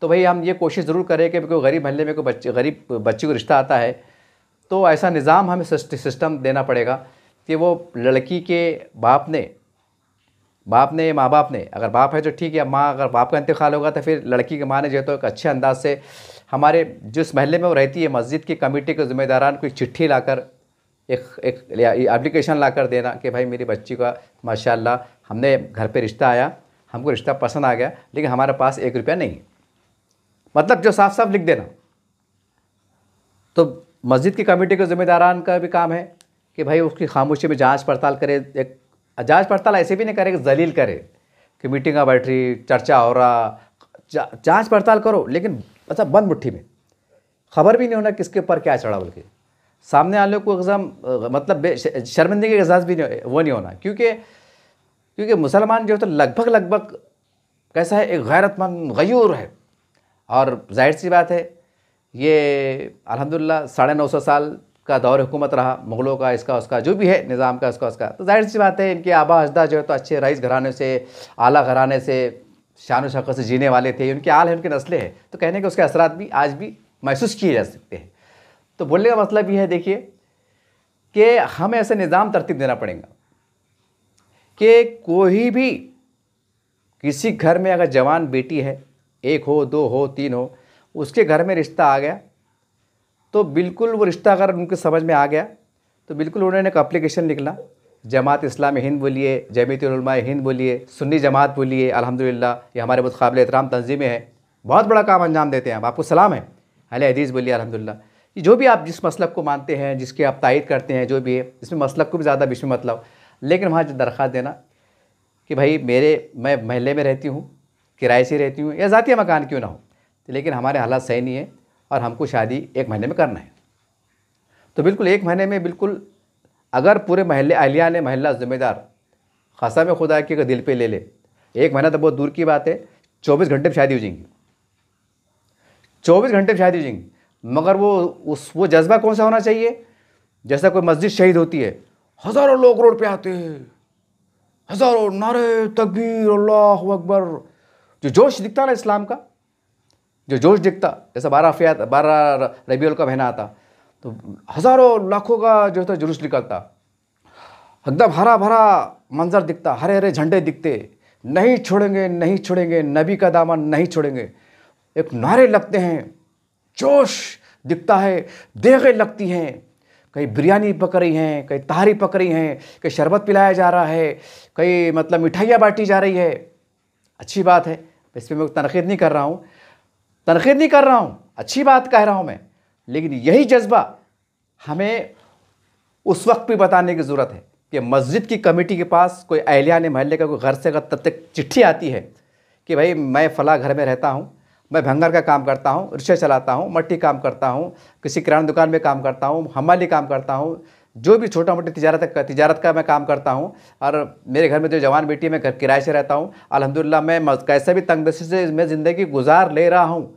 तो भाई हम ये कोशिश ज़रूर करें कि कोई गरीब महल्ले में कोई गरीब बच्ची को रिश्ता आता है, तो ऐसा निज़ाम हमें सिस्टम देना पड़ेगा कि वो लड़की के बाप ने, माँ बाप ने, अगर बाप है तो ठीक है, माँ अगर बाप का इंतकाल होगा तो फिर लड़की की माँ ने जो है तो एक अच्छे अंदाज से हमारे जिस महल्ले में वो रहती है, मस्जिद की कमेटी के ज़िम्मेदारान को एक चिट्ठी लाकर, एक एप्लीकेशन लाकर देना कि भाई मेरी बच्ची का माशाल्लाह हमने घर पे रिश्ता आया, हमको रिश्ता पसंद आ गया, लेकिन हमारे पास 1 रुपया नहीं है, मतलब जो साफ साफ लिख देना। तो मस्जिद की कमेटी के ज़िम्मेदारान का भी काम है कि भाई उसकी खामोशी में जांच पड़ताल करे। एक जांच पड़ताल ऐसे भी नहीं करे कि जलील करे कि मीटिंग बैठ रही, चर्चा हो रहा, जांच पड़ताल करो, लेकिन अच्छा बंद मुट्ठी में, खबर भी नहीं होना किसके ऊपर क्या चढ़ा, बल्कि सामने वाले को एकदम मतलब शर्मिंदगी का एहसास भी नहीं होना। क्योंकि मुसलमान जो है तो लगभग कैसा है, एक गैरतमंद गयूर है, और जाहिर सी बात है ये अल्हम्दुलिल्लाह 950 साल का दौर हुकूमत रहा मुग़लों का, इसका उसका जो भी है निज़ाम का इसका उसका, तो जाहिर सी बात है इनके आबा अजदा जो है तो अच्छे रईस घराने से, आला घराने से, शान शौकत से जीने वाले थे, उनके आल हैं, उनकी नस्लें हैं, तो कहने के उसके असरात भी आज भी महसूस किए जा सकते हैं। तो बोलने का मतलब ये है देखिए कि हमें ऐसे निज़ाम तरतीब देना पड़ेगा कि कोई भी किसी घर में अगर जवान बेटी है, 1 हो 2 हो 3 हो, उसके घर में रिश्ता आ गया तो बिल्कुल वो रिश्ता अगर उनके समझ में आ गया तो बिल्कुल उन्होंने एक एप्लीकेशन लिखना, जमात इस्लामी हिंद बोलिए, जमीयत उलमा हिंद बोलिए, सुन्नी जमात बोलिए, अल्हम्दुलिल्लाह ये हमारे बहुत काबिल एहतराम तंजीमें हैं, बहुत बड़ा काम अंजाम देते हैं, आप आपको सलाम है, अहले हदीस बोलिए अल्हम्दुलिल्लाह। ये जो भी आप जिस मसलक को मानते हैं, जिसके आप तायद करते हैं, जो भी है, इसमें मसलक को भी ज़्यादा बीच में मत लाओ, लेकिन वहाँ जो दरख्वास्त देना कि भाई मैं महल्ले में रहती हूँ, किराए से रहती हूँ या ज़ाती मकान क्यों ना हो, लेकिन हमारे हालात सही नहीं है और हमको शादी 1 महीने में करना है। तो बिल्कुल 1 महीने में बिल्कुल अगर पूरे महल्ले अहलिया ने महल्ला ज़िम्मेदार कसम खुदा की अगर दिल पे ले ले, 1 महीना तो बहुत दूर की बात है, 24 घंटे में शादी हो जाएंगी, 24 घंटे में शादी हो जाएंगी। मगर वो जज्बा कौन सा होना चाहिए, जैसा कोई मस्जिद शहीद होती है, हज़ारों लोग रोड पे आते हैं, हज़ारों नारे तकबीर अल्लाहु अकबर, जो जोश दिखता ना इस्लाम का, जो जोश दिखता, जैसा 12 रबीउल का महीना आता तो हज़ारों लाखों का जो था जुलूस निकलता, एकदम हरा भरा मंजर दिखता, हरे हरे झंडे दिखते, नहीं छोड़ेंगे नहीं छोड़ेंगे, नबी का दामन नहीं छोड़ेंगे, एक नारे लगते हैं, जोश दिखता है, देगें लगती हैं, कहीं बिरयानी पक रही हैं, कहीं तहारी पक रही हैं, कहीं शरबत पिलाया जा रहा है, कहीं मतलब मिठाइयाँ बांटी जा रही है। अच्छी बात है, इस पर मैं तनकीद नहीं कर रहा हूँ, अच्छी बात कह रहा हूँ मैं, लेकिन यही जज्बा हमें उस वक्त भी बताने की ज़रूरत है कि मस्जिद की कमेटी के पास कोई अहलिया ने महल्ले का कोई घर से अगर तब तक चिट्ठी आती है कि भाई मैं फ़ला घर में रहता हूँ, मैं भंगार का काम करता हूँ, रिक्शा चलाता हूँ, मट्टी काम करता हूँ, किसी किराना दुकान में काम करता हूँ, हमाली काम करता हूँ, जो भी छोटा मोटी तिजारत का मैं काम करता हूँ, और मेरे घर में जो जवान बेटी है मैं घर किराए से रहता हूँ, अल्हम्दुलिल्लाह मैं कैसे भी तंगदस्ती से मैं ज़िंदगी गुजार ले रहा हूँ,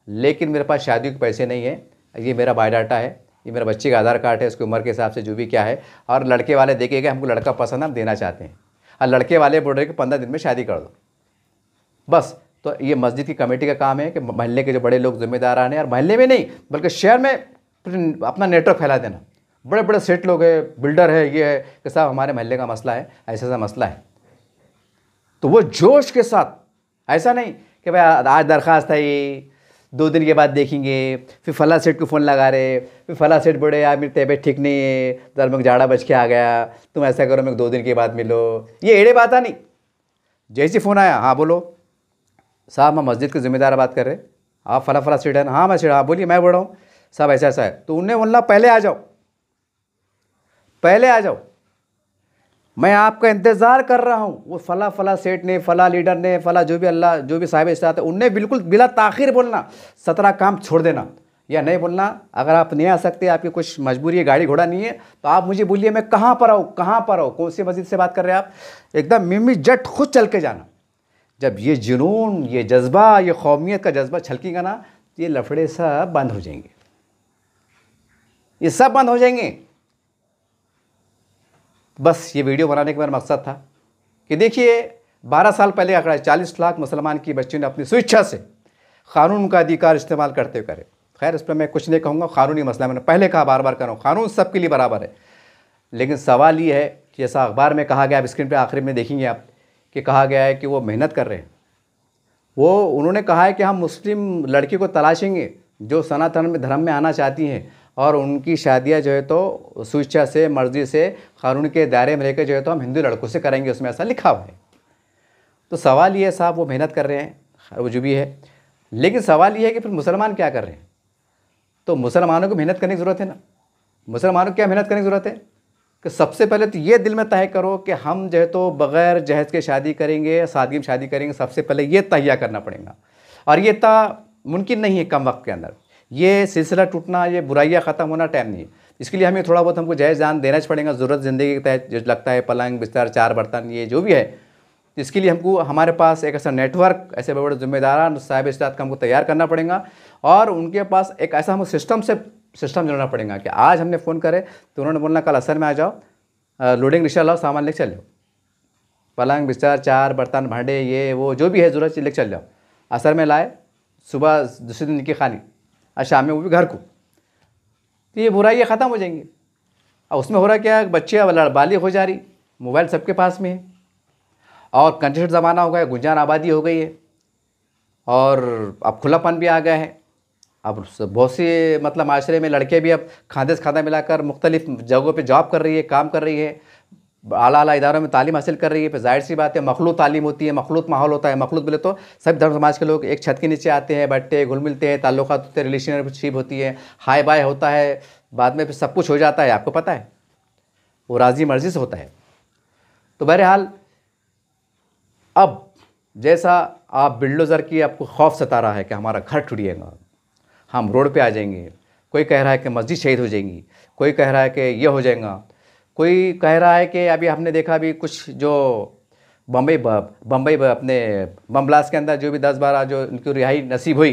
लेकिन मेरे पास शादी के पैसे नहीं है, ये मेरा बायोडाटा है, ये मेरा बच्चे का आधार कार्ड है, उसकी उम्र के हिसाब से जो भी क्या है, और लड़के वाले देखेंगे हमको लड़का पसंद हम देना चाहते हैं, और लड़के वाले बोल रहे कि 15 दिन में शादी कर दो बस। तो ये मस्जिद की कमेटी का काम है कि महल्ले के जो बड़े लोग जिम्मेदारान हैं, और महल्ले में नहीं बल्कि शहर में अपना नेटवर्क फैला देना, बड़े बड़े सेठ लोग हैं, बिल्डर है, ये है कि साहब हमारे महल्ले का मसला है, ऐसा मसला है, तो वो जोश के साथ, ऐसा नहीं कि भाई आज दरख्वास्त है, 2 दिन के बाद देखेंगे, फिर फला सेठ को फ़ोन लगा रहे, फिर फला सेठ बोले यार मेरी तबीयत ठीक नहीं है, दर में जाड़ा बच के आ गया, तुम ऐसा करो मेरे 2 दिन के बाद मिलो, ये एड़े बात नहीं। जैसे फ़ोन आया, हाँ बोलो साहब मैं मस्जिद के ज़िम्मेदार बात कर रहे, आप फला सेठ है ना, हाँ मैं सेठ, हाँ बोलिए मैं बोल रहा हूँ साहब ऐसा है, तो उन्हें बोलना पहले आ जाओ, मैं आपका इंतज़ार कर रहा हूँ। वो फला सेठ ने, फला लीडर ने, फला जो भी साहिब इस्तात है, उनने बिल्कुल बिला ताख़ीर बोलना 17 काम छोड़ देना, या नहीं बोलना अगर आप नहीं आ सकते, आपकी कुछ मजबूरी है, गाड़ी घोड़ा नहीं है, तो आप मुझे बोलिए मैं कहाँ पर आऊँ, कौन सी मस्जिद से बात कर रहे हैं आप, एकदम मिमी जट खुद चल के जाना। जब ये जुनून, ये जज्बा, ये कौमियत का जज्बा छलकेगा ना, ये लफड़े सब बंद हो जाएंगे, ये सब बंद हो जाएंगे। बस ये वीडियो बनाने का मेरा मकसद था कि देखिए 12 साल पहले आंकड़ा 40 लाख मुसलमान की बच्चियों ने अपनी स्वेच्छा से क़ानून का अधिकार इस्तेमाल करते हुए करे। खैर इस पर मैं कुछ नहीं कहूँगा, क़ानूनी मसला मैंने पहले कहा, बार बार कर रहा हूँ, क़ानून सबके लिए बराबर है, लेकिन सवाल ये है कि जैसा अखबार में कहा गया, आप स्क्रीन पर आखिर में देखेंगे आप कि कहा गया है कि वो मेहनत कर रहे हैं, उन्होंने कहा है कि हम मुस्लिम लड़की को तलाशेंगे जो सनातन धर्म में आना चाहती हैं, और उनकी शादियां जो है तो स्वेच्छा से, मर्ज़ी से, कानून के दायरे में रहकर जो है तो हम हिंदू लड़कों से करेंगे, उसमें ऐसा लिखा हुआ है। तो सवाल ये है साहब, वो मेहनत कर रहे हैं, वो जो भी है, लेकिन सवाल ये है कि फिर मुसलमान क्या कर रहे हैं। तो मुसलमानों को मेहनत करने की ज़रूरत है ना, मुसलमानों को क्या मेहनत करने की ज़रूरत है कि सबसे पहले तो ये दिल में तय करो कि हम जो है तो बग़ैर जहेज़ के शादी करेंगे, सादगी में शादी करेंगे, सबसे पहले ये तहिया करना पड़ेगा, और ये मुमकिन नहीं है कम वक्त के अंदर, ये सिलसिला टूटना, ये बुराइयाँ ख़त्म होना टाइम नहीं है। इसके लिए हमें थोड़ा बहुत हमको जायज़ जान देना पड़ेगा, ज़रूरत ज़िंदगी के तहत जो लगता है, पलंग बिस्तर 4 बर्तन, ये जो भी है, तो इसके लिए हमको हमारे पास एक ऐसा नेटवर्क, ऐसे बड़े बड़े जिम्मेदारान साहिब इस्तात का हमको तैयार करना पड़ेगा और उनके पास एक ऐसा हमको सिस्टम जोड़ना पड़ेगा कि आज हमने फ़ोन करे तो उन्होंने बोलना कल असर में आ जाओ, लोडिंग रिक्शा लाओ, सामान लेके चल जाओ, पलंग बिस्तर चार बर्तन भांडे ये वो जो भी है ज़रूरत चीज़ लेके चल जाओ। असर में लाए, सुबह दूसरे दिन की खानी और शाम में वो भी घर को, तो ये बुराइयाँ ख़त्म हो जाएंगी। और उसमें हो रहा क्या, बच्चे बालिग हो जा रही, मोबाइल सबके पास में है और कंजेस्टेड ज़माना हो गया, गुंजान आबादी हो गई है और अब खुलापन भी आ गया है। अब बहुत से मतलब माशरे में लड़के भी अब खांदे से खादा मिलाकर मुख्तलिफ जगहों पे जॉब कर रही है, काम कर रही है, आला इदारों में तालीम हासिल कर रही है। फिर जाहिर सी बात है मखलूत तालीम होती है, मखलूत माहौल होता है। मखलूत बोले तो सब धर्म समाज के लोग एक छत के नीचे आते हैं, बैठते हैं, घुल मिलते हैं, ताल्लुकात होते हैं, रिलेशनशिप होती है, हाई बाय होता है, बाद में फिर सब कुछ हो जाता है, आपको पता है, वो राज़ी मर्ज़ी से होता है। तो बहरहाल अब जैसा आप बिल्डोज़र की आपको खौफ सता रहा है कि हमारा घर टूटिएगा, हम रोड पे आ जाएंगे, कोई कह रहा है कि मस्जिद शहीद हो जाएंगी, कोई कह रहा है कि ये हो जाएगा, कोई कह रहा है कि अभी हमने देखा अभी कुछ जो बम्बई अपने बम ब्लास्ट के अंदर जो भी 10-12 जो उनकी रिहाई नसीब हुई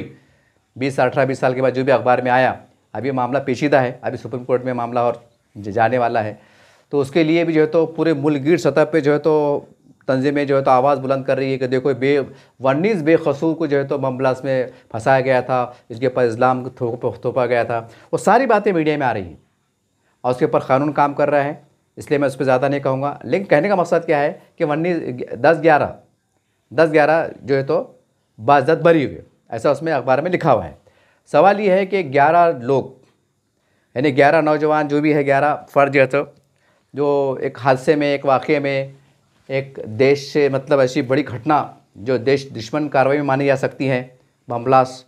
18-20 साल के बाद, जो भी अखबार में आया, अभी मामला पेचीदा है, अभी सुप्रीम कोर्ट में मामला और जाने वाला है। तो उसके लिए भी जो है तो पूरे मुल्कगीर सतह पे जो है तो तंजीमें जो है तो आवाज़ बुलंद कर रही है कि देखो 19 बेकसूर को जो है तो बम ब्लास्ट में फंसाया गया था, इसके ऊपर इस्लाम थोपा गया था। वो सारी बातें मीडिया में आ रही हैं और उसके ऊपर क़ानून काम कर रहा है, इसलिए मैं उस पर ज़्यादा नहीं कहूँगा। लेकिन कहने का मकसद क्या है कि 10-11 जो है तो बाज़त बरी हुए, ऐसा उसमें अखबार में लिखा हुआ है। सवाल ये है कि 11 लोग यानी 11 नौजवान जो भी है, 11 फ़र्द जो है तो जो एक हादसे में, एक वाक़े में, एक देश से मतलब ऐसी बड़ी घटना जो देश दुश्मन कार्रवाई में मानी जा सकती है, बम ब्लास्ट,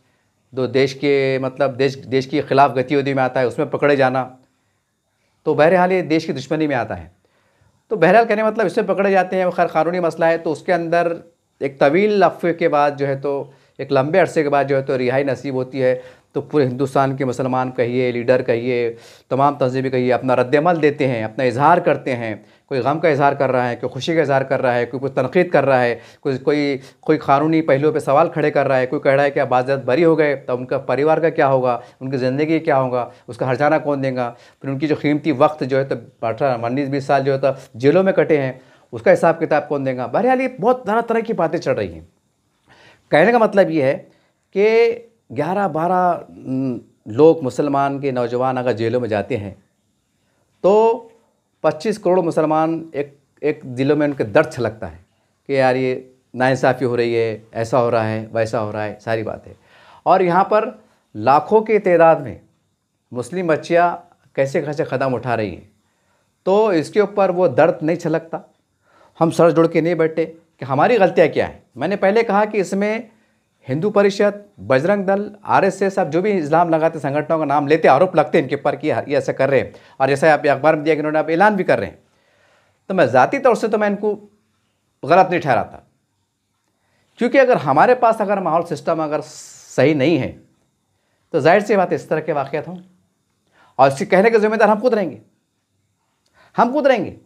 जो देश के मतलब देश के ख़िलाफ़ गतिविधि में आता है, उसमें पकड़े जाना, तो बहरहाल ये देश की दुश्मनी में आता है। तो बहरहाल कहने मतलब इससे पकड़े जाते हैं, खैर क़ानूनी मसला है। तो उसके अंदर एक तवील वक़्फ़े के बाद जो है तो एक लंबे अरसे के बाद जो है तो रिहाई नसीब होती है। तो पूरे हिंदुस्तान के मुसलमान कहिए, लीडर कहिए, तमाम तंजीमें कहिए, अपना रद्द-ए-अमल देते हैं, अपना इज़हार करते हैं। कोई गम का इज़हार कर रहा है, कोई खुशी का इज़हार कर रहा है, कोई तनक़ीद कर रहा है, कोई क़ानूनी पहलुओं पे सवाल खड़े कर रहा है, कोई कह रहा है कि बाज़त बरी हो गए तो उनका परिवार का क्या होगा, उनकी ज़िंदगी क्या होगा, उसका हर्जाना कौन देगा, फिर उनकी जो कीमती वक्त जो है तो 18-19-20 साल जो है तो जेलों में कटे हैं, उसका हिसाब किताब कौन देगा। बहरहाल ये बहुत तरह की बातें चल रही हैं। कहने का मतलब ये है कि 11-12 लोग मुसलमान के नौजवान अगर जेलों में जाते हैं तो 25 करोड़ मुसलमान एक दिलों में उनके दर्द छलकता है कि यार ये नाइंसाफ़ी हो रही है, ऐसा हो रहा है, वैसा हो रहा है, सारी बातें। और यहाँ पर लाखों की तादाद में मुस्लिम बच्चियाँ कैसे कैसे कदम उठा रही हैं, तो इसके ऊपर वो दर्द नहीं छलकता। हम सर जोड़ के नहीं बैठे कि हमारी गलतियाँ क्या हैं। मैंने पहले कहा कि इसमें हिंदू परिषद, बजरंग दल, आरएसएस, अब जो भी इस्लाम लगाते संगठनों का नाम लेते, आरोप लगते हैं इनके ऊपर कि ये ऐसा कर रहे हैं, और जैसा आप अखबार में दिया कि इन्होंने आप ऐलान भी कर रहे हैं, तो मैं ज़ाती तौर से तो मैं इनको गलत नहीं ठहराता, क्योंकि अगर हमारे पास अगर माहौल सिस्टम अगर सही नहीं है तो जाहिर सी बात है इस तरह के वाक़यात हों, और इसके कहने के ज़िम्मेदार हम खुद रहेंगे।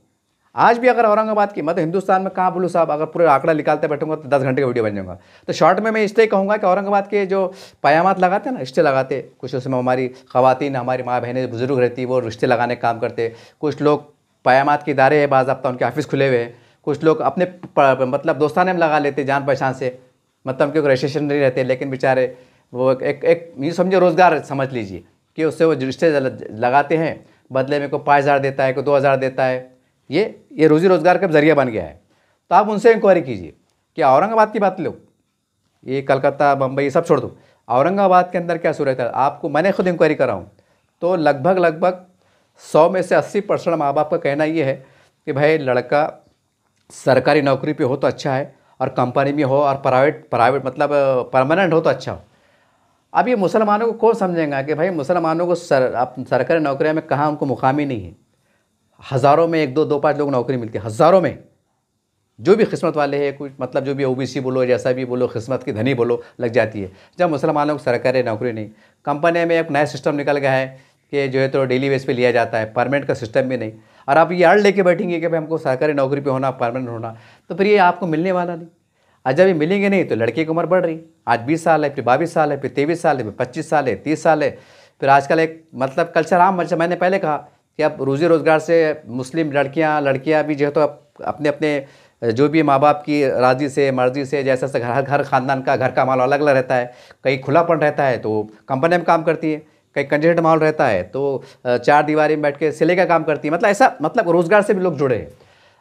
आज भी अगर औरंगाबाद की, मैं तो हिंदुस्तान में कहाँ बोलूँ साहब, अगर पूरे आंकड़ा निकालते बैठूंगा तो 10 घंटे का वीडियो बन जाऊंगा। तो शॉर्ट में मैं इसलिए कहूँगा कि औरंगाबाद के जो पयामात लगाते हैं ना, रिश्ते लगाते, कुछ उसमें हमारी ख़वातीन, हमारी माँ बहनें, बुजुर्ग रहती, वो रिश्ते लगाने का काम करते। कुछ लोग पयामात के इदारे हैं, बाज़ाब्ता उनके ऑफिस खुले हुए हैं। कुछ लोग अपने मतलब दोस्ताने में लगा लेते, जान पहचान से, मतलब उनके रजिस्ट्रेशन नहीं रहते, लेकिन बेचारे वो एक ये समझे रोज़गार समझ लीजिए कि उससे वो रिश्ते लगाते हैं, बदले में कोई 5,000 देता है, कोई 2,000 देता है। ये रोज़ी रोज़गार का ज़रिया बन गया है। तो आप उनसे इंक्वायरी कीजिए कि औरंगाबाद की बात लो, ये कलकत्ता, बम्बई सब छोड़ दो, औरंगाबाद के अंदर क्या सूरत है आपको, मैंने खुद इंक्वायरी करा हूँ, तो लगभग 100 में से 80% माँ बाप का कहना ये है कि भाई लड़का सरकारी नौकरी पे हो तो अच्छा है, और कंपनी में हो, और प्राइवेट मतलब परमानेंट हो तो अच्छा हो। अब ये मुसलमानों को कौन समझेगा कि भाई मुसलमानों को सरकारी नौकरियों में कहाँ उनको मुकामी नहीं है। हज़ारों में 1-2-5 लोग नौकरी मिलती है, हज़ारों में, जो भी किस्मत वाले हैं, कुछ मतलब जो भी ओबीसी बोलो, जैसा भी बोलो, किस्मत की धनी बोलो, लग जाती है। जब मुसलमानों को सरकारी नौकरी नहीं, कंपनी में एक नया सिस्टम निकल गया है कि जो है तो डेली बेस पे लिया जाता है, परमानेंट का सिस्टम भी नहीं। और आप ये आड़ लेके बैठेंगे कि भाई हमको सरकारी नौकरी पे होना, परमानेंट होना, तो फिर ये आपको मिलने वाला नहीं। और जब ये मिलेंगे नहीं तो लड़के की उम्र बढ़ रही, आज 20 साल है, फिर 22 साल है, फिर 23 साल है, फिर 25 साल है, 30 साल है। फिर आजकल एक मतलब कल्चर आम, मतलब मैंने पहले कहा कि अब रोज़ी रोज़गार से मुस्लिम लड़कियां भी जो है तो अपने अपने जो भी माँ बाप की राज़ी से मर्ज़ी से, जैसा से घर ख़ानदान का घर का माहौल अलग अलग रहता है। कहीं खुलापन रहता है तो कंपनी में काम करती है, कहीं कंजेस्टेड माहौल रहता है तो चार दीवारी में बैठ के सिले का काम करती है। मतलब ऐसा, मतलब रोज़गार से भी लोग जुड़े हैं।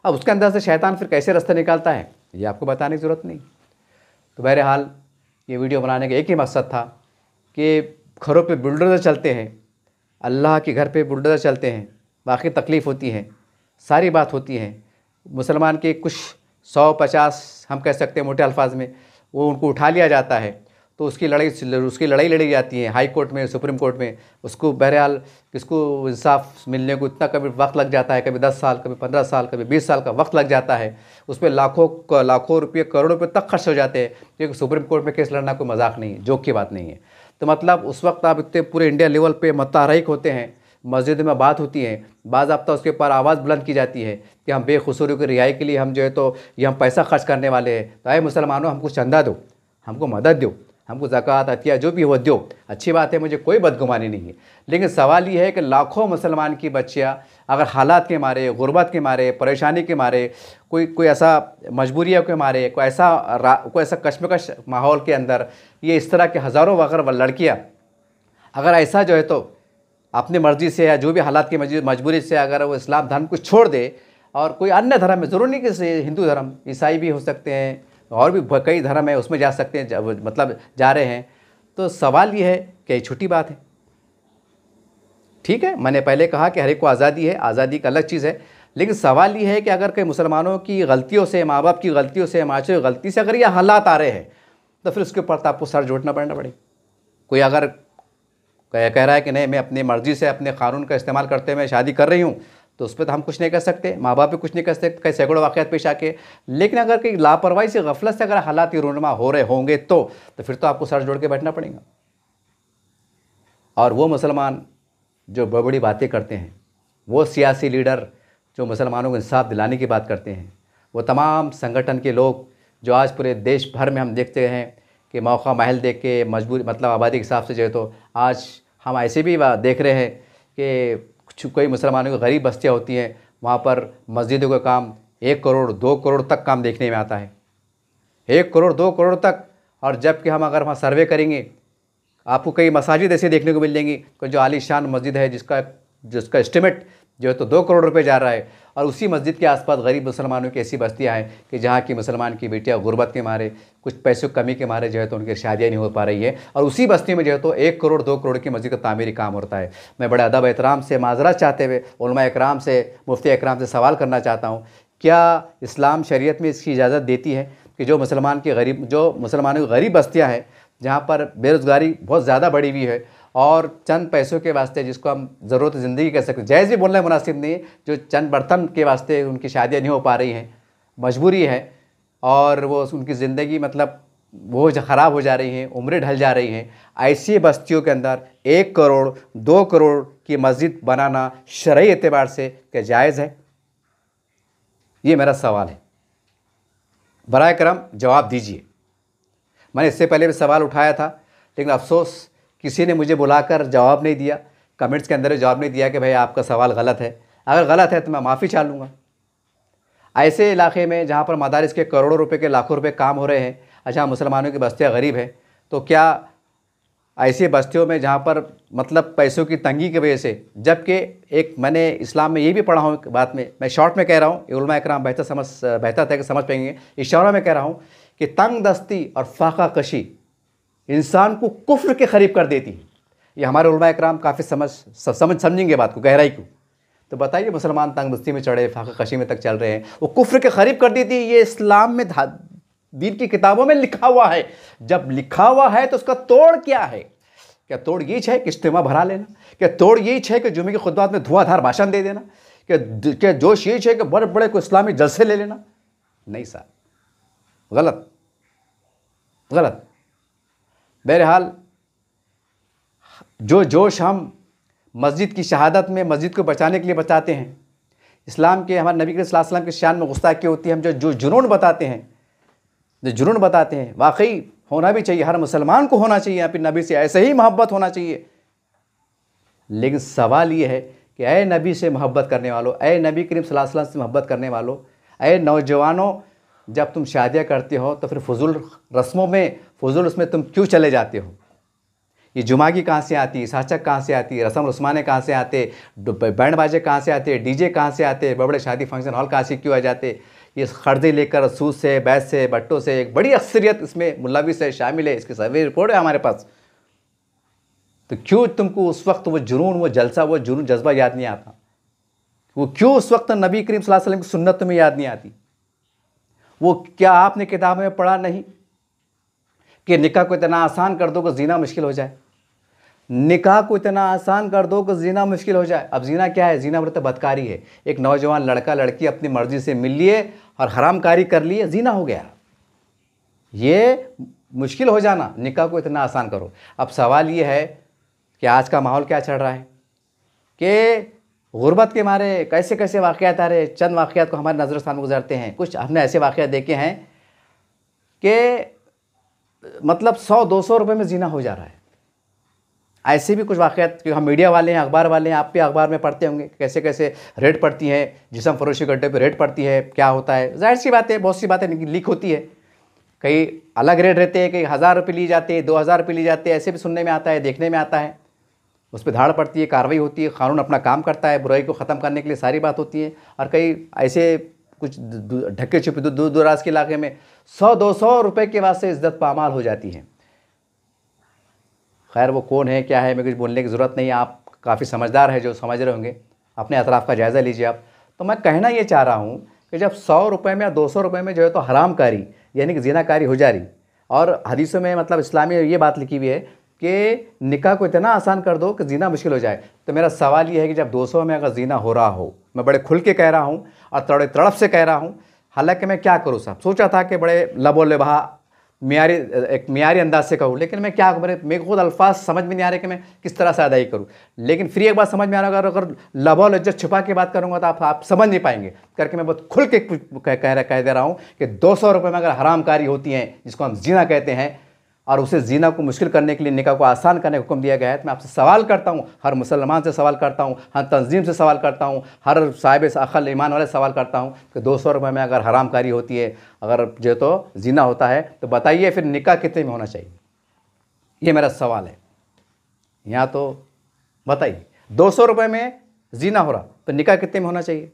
अब उसके अंदर से शैतान फिर कैसे रास्ते निकालता है ये आपको बताने की ज़रूरत नहीं। तो बहरहाल ये वीडियो बनाने का एक ही मकसद था कि घरों पे बुलडोज़र चलते हैं, अल्लाह के घर पे बुलडोज़र चलते हैं, बाकी तकलीफ़ होती है, सारी बात होती है। मुसलमान के कुछ 100-50 हम कह सकते हैं मोटे अल्फाज में, वो उनको उठा लिया जाता है तो उसकी लड़ाई लड़ी जाती है हाई कोर्ट में, सुप्रीम कोर्ट में। उसको बहरहाल किसको इंसाफ मिलने को इतना कभी वक्त लग जाता है, कभी 10 साल, कभी 15 साल, कभी 20 साल का वक्त लग जाता है। उसमें लाखों रुपये, करोड़ों रुपये तक खर्च हो जाते हैं, क्योंकि सुप्रीम कोर्ट में केस लड़ना कोई मजाक नहीं है, जोक की बात नहीं है। तो मतलब उस वक्त आप इतने पूरे इंडिया लेवल पे मुतहर्रिक होते हैं, मस्जिद में बात होती है, बाज़ाब्ता उसके ऊपर आवाज़ बुलंद की जाती है कि हम बेकसूरों की रिहाई के लिए हम जो है तो ये हम पैसा खर्च करने वाले हैं, तो आए मुसलमानों हमको चंदा दो, हमको मदद दो, हमको ज़कात अतिया जो भी हो दो। अच्छी बात है, मुझे कोई बदगुमानी नहीं है। लेकिन सवाल ये है कि लाखों मुसलमान की बच्चियाँ अगर हालात के मारे, गुर्बत के मारे, परेशानी के मारे, कोई ऐसा मजबूरियों के मारे, कोई ऐसा कश्मकश माहौल के अंदर ये इस तरह के हज़ारों अगर लड़कियाँ अगर ऐसा जो है तो अपनी मर्ज़ी से या जो भी हालात की मजबूरी से अगर वो इस्लाम धर्म को छोड़ दे और कोई अन्य धर्म में, ज़रूरी नहीं कि हिंदू धर्म, ईसाई भी हो सकते हैं और भी कई धर्म है उसमें जा सकते हैं, मतलब जा रहे हैं, तो सवाल ये है कि ये छोटी बात है। ठीक है, मैंने पहले कहा कि हर एक को आज़ादी है, आज़ादी का अलग चीज़ है, लेकिन सवाल ये है कि अगर कई मुसलमानों की गलतियों से, माँ बाप की गलतियों से, माशरे की गलती से अगर ये हालात आ रहे हैं तो फिर उसके ऊपर तो आपको सर जोड़ना पड़े। कोई अगर कह रहा है कि नहीं मैं अपनी मर्ज़ी से अपने क़ानून का इस्तेमाल करते हुए शादी कर रही हूँ, तो उस पर तो हम कुछ नहीं कर सकते, माँ बाप भी कुछ नहीं कर सकते, कई सैकड़ों वाक़यात पेश आके। लेकिन अगर कहीं लापरवाही से, गफलत से अगर हालात ही रूनुमा हो रहे होंगे तो फिर तो आपको सर जोड़ के बैठना पड़ेगा। और वो मुसलमान जो बड़ी बड़ी बातें करते हैं, वो सियासी लीडर जो मुसलमानों को इंसाफ दिलाने की बात करते हैं, वो तमाम संगठन के लोग जो आज पूरे देश भर में हम देखते हैं कि मौका महल देख के मजबूरी, मतलब आबादी के हिसाब से जो है तो आज हम ऐसे भी देख रहे हैं कि कोई मुसलमानों की गरीब बस्तियाँ होती हैं, वहाँ पर मस्जिदों का काम 1 करोड़ 2 करोड़ तक काम देखने में आता है, 1 करोड़ 2 करोड़ तक। और जबकि हम अगर वहाँ सर्वे करेंगे आपको कई मसाजिद ऐसे देखने को मिल जाएंगी कि जो आलीशान मस्जिद है जिसका एस्टिमेट जो है तो 2 करोड़ रुपए जा रहा है, और उसी मस्जिद के आसपास गरीब मुसलमानों की ऐसी बस्तियाँ हैं कि जहाँ की मुसलमान की बेटियाँ गुर्बत के मारे, कुछ पैसों कमी के मारे जो है तो उनकी शादियाँ नहीं हो पा रही है, और उसी बस्ती में जो है तो 1 करोड़ 2 करोड़ की मस्जिद का तामीरी काम होता है। मैं बड़े अदब एहतराम से माजरत चाहते हुए उलमा इकराम से, मुफ्ती इकराम से सवाल करना चाहता हूँ, क्या इस्लाम शरीयत में इसकी इजाज़त देती है कि जो मुसलमानों की गरीब बस्तियाँ हैं जहाँ पर बेरोज़गारी बहुत ज़्यादा बढ़ी हुई है और चंद पैसों के वास्ते, जिसको हम ज़रूरत ज़िंदगी कह सकते हैं, जायज़ भी बोलना मुनासिब नहीं है, जो चंद बर्तन के वास्ते उनकी शादियाँ नहीं हो पा रही हैं, मजबूरी है, और वो उनकी ज़िंदगी मतलब वो ख़राब हो जा रही हैं, उम्रें ढल जा रही हैं, ऐसी बस्तियों के अंदर 1 करोड़ 2 करोड़ की मस्जिद बनाना शरई एतबार से क्या जायज़ है? ये मेरा सवाल है, बराए करम जवाब दीजिए। मैंने इससे पहले भी सवाल उठाया था, लेकिन अफसोस किसी ने मुझे बुलाकर जवाब नहीं दिया, कमेंट्स के अंदर जवाब नहीं दिया कि भाई आपका सवाल गलत है। अगर गलत है तो मैं माफ़ी चाह लूँगा। ऐसे इलाके में जहाँ पर मदारिस के करोड़ों रुपए के लाखों रुपए काम हो रहे हैं, अच्छा मुसलमानों की बस्तियाँ गरीब है, तो क्या ऐसी बस्तियों में जहाँ पर मतलब पैसों की तंगी की वजह से, जबकि एक मैंने इस्लाम में ये भी पढ़ा हूँ, बात में मैं शॉर्ट में कह रहा हूँ, उलमा इकराम बेहतर था कि समझ पाएंगे, इशारा में कह रहा हूँ कि तंग दस्ती और फाका कशी इंसान को कुफ्र के करीब कर देती है। ये हमारे उलमा इकराम काफ़ी समझेंगे बात को, गहराई को। तो बताइए, मुसलमान तंग दस्ती में चढ़े, फाका कशी में तक चल रहे हैं, वो कुफ्र के करीब कर देती है। ये इस्लाम में दीन की किताबों में लिखा हुआ है। जब लिखा हुआ है तो उसका तोड़ क्या है? क्या तोड़ ये है कि इज्तिमा भरा लेना? क्या तोड़ ये है कि जुमे के खुतबात में धुआंधार भाषण दे देना? क्या जोश ये है कि बड़े बड़े को इस्लामी जलसे ले लेना? नहीं साहब, गलत गलत। बहरहाल जो जोश हम मस्जिद की शहादत में, मस्जिद को बचाने के लिए बचाते हैं, इस्लाम के, हमारे नबी करीम सल्लल्लाहु अलैहि वसल्लम के शान में गुस्ताखी होती है, हम जो जुनून बताते हैं, जो जुनून बताते हैं, वाकई होना भी चाहिए, हर मुसलमान को होना चाहिए, अपने नबी से ऐसे ही मोहब्बत होना चाहिए। लेकिन सवाल ये है कि ऐ नबी से मोहब्बत करने वालों, ऐ नबी करीम सल्लल्लाहु अलैहि वसल्लम से मोहब्बत करने वालों, ऐ नौजवानों, जब तुम शादियाँ करते हो तो फिर फजूल रस्मों में, फजूल उसमें तुम क्यों चले जाते हो? ये जुमा की कहाँ से आती है, साचक कहाँ से आती है, रस्म रस्माने कहाँ से आते, बैंड बाजे कहाँ से आते, डीजे कहाँ से आते, बड़े बड़े शादी फंक्शन हॉल कहाँ से क्यों आ जाते? ये कर्जे लेकर सूद से, बैत से, बट्टों से, एक बड़ी अक्सरियत इसमें मुलविस से शामिल है। इसकी सर्वे रिपोर्ट है हमारे पास। तो क्यों तुमको उस वक्त वो जुनून, वो जलसा, वो जुनून जज्बा याद नहीं आता? वो क्यों उस वक्त नबी करीम सल्लल्लाहु अलैहि वसल्लम की सुन्नत तुम्हें याद नहीं आती? वो क्या आपने किताब में पढ़ा नहीं कि निकाह को इतना आसान कर दो कि जीना मुश्किल हो जाए? निकाह को इतना आसान कर दो कि जीना मुश्किल हो जाए। अब जीना क्या है? जीना मतलब बदकारी है। एक नौजवान लड़का लड़की अपनी मर्जी से मिल लिए और हरामकारी कर लिए, जीना हो गया। ये मुश्किल हो जाना, निकाह को इतना आसान करो। अब सवाल ये है कि आज का माहौल क्या चल रहा है कि गुर्बत के मारे कैसे कैसे वाक़यात आ रहे हैं। चंद वाक़यात को हमारे नज़र सामने गुजरते हैं। कुछ हमने ऐसे वाक़यात देखे हैं कि मतलब 100-200 रुपये में जीना हो जा रहा है। ऐसे भी कुछ वाक़यात कि हम मीडिया वाले हैं, अखबार वाले हैं, आप भी अखबार में पढ़ते होंगे कैसे कैसे रेट पड़ती है, जिस्म फरोशी के अड्डे पे रेट पड़ती है, क्या होता है। ज़ाहिर सी बात है, बहुत सी बातें लीक होती है। कई अलग रेट रहते हैं, कई 1000 रुपये लिए जाते हैं, 2000 रुपये लिए जाते हैं, ऐसे भी सुनने में आता है, देखने में आता है। उस पर धाड़ पड़ती है, कार्रवाई होती है, कानून अपना काम करता है, बुराई को ख़त्म करने के लिए सारी बात होती है। और कई ऐसे कुछ ढक्के छुपे दूर दराज के इलाके में 100-200 रुपये के वास्ते इज्जत पामाल हो जाती है। खैर वो कौन है, क्या है, मैं कुछ बोलने की ज़रूरत नहीं है। आप काफ़ी समझदार है, जो समझ रहे होंगे, अपने अतराफ़ का जायज़ा लीजिए आप। तो मैं कहना ये चाह रहा हूँ कि जब 100 रुपये में या 200 रुपये में जो है तो हरामकारी यानी कि ज़िनाकारी हो जा रही, और हदीसों में मतलब इस्लामी ये बात लिखी हुई है कि निकाह को इतना आसान कर दो कि जीना मुश्किल हो जाए। तो मेरा सवाल ये है कि जब 200 में अगर जीना हो रहा हो, मैं बड़े खुल के कह रहा हूँ और बड़े तड़प से कह रहा हूँ, हालांकि मैं क्या करूँ साहब, सोचा था कि बड़े लबो लिबा एक मियारी अंदाज से कहूँ, लेकिन मैं क्या, मेरे खुद अल्फाज समझ में नहीं आ रहे कि मैं किस तरह से अदाई करूँ। लेकिन फिर एक बात समझ में आ रहा है, अगर लबो लज्जत छुपा के बात करूँगा तो आप समझ नहीं पाएंगे, करके मैं बहुत खुल के कह दे रहा हूँ कि 200 रुपये में अगर हरामकारी होती हैं, जिसको हम जीना कहते हैं, और उसे जीना को मुश्किल करने के लिए निकाह को आसान करने का हुक्म दिया गया है, तो मैं आपसे सवाल करता हूँ, हर मुसलमान से सवाल करता हूँ, हर तंजीम से सवाल करता हूँ, हर साहिब अक़ल ईमान वाले सवाल करता हूँ कि 200 रुपये में अगर हरामकारी होती है, अगर जो तो जीना होता है, तो बताइए फिर निकाह कितने में होना चाहिए? ये मेरा सवाल है। यहाँ तो बताइए, 200 रुपये में जीना हो रहा तो निकाह कितने में होना चाहिए?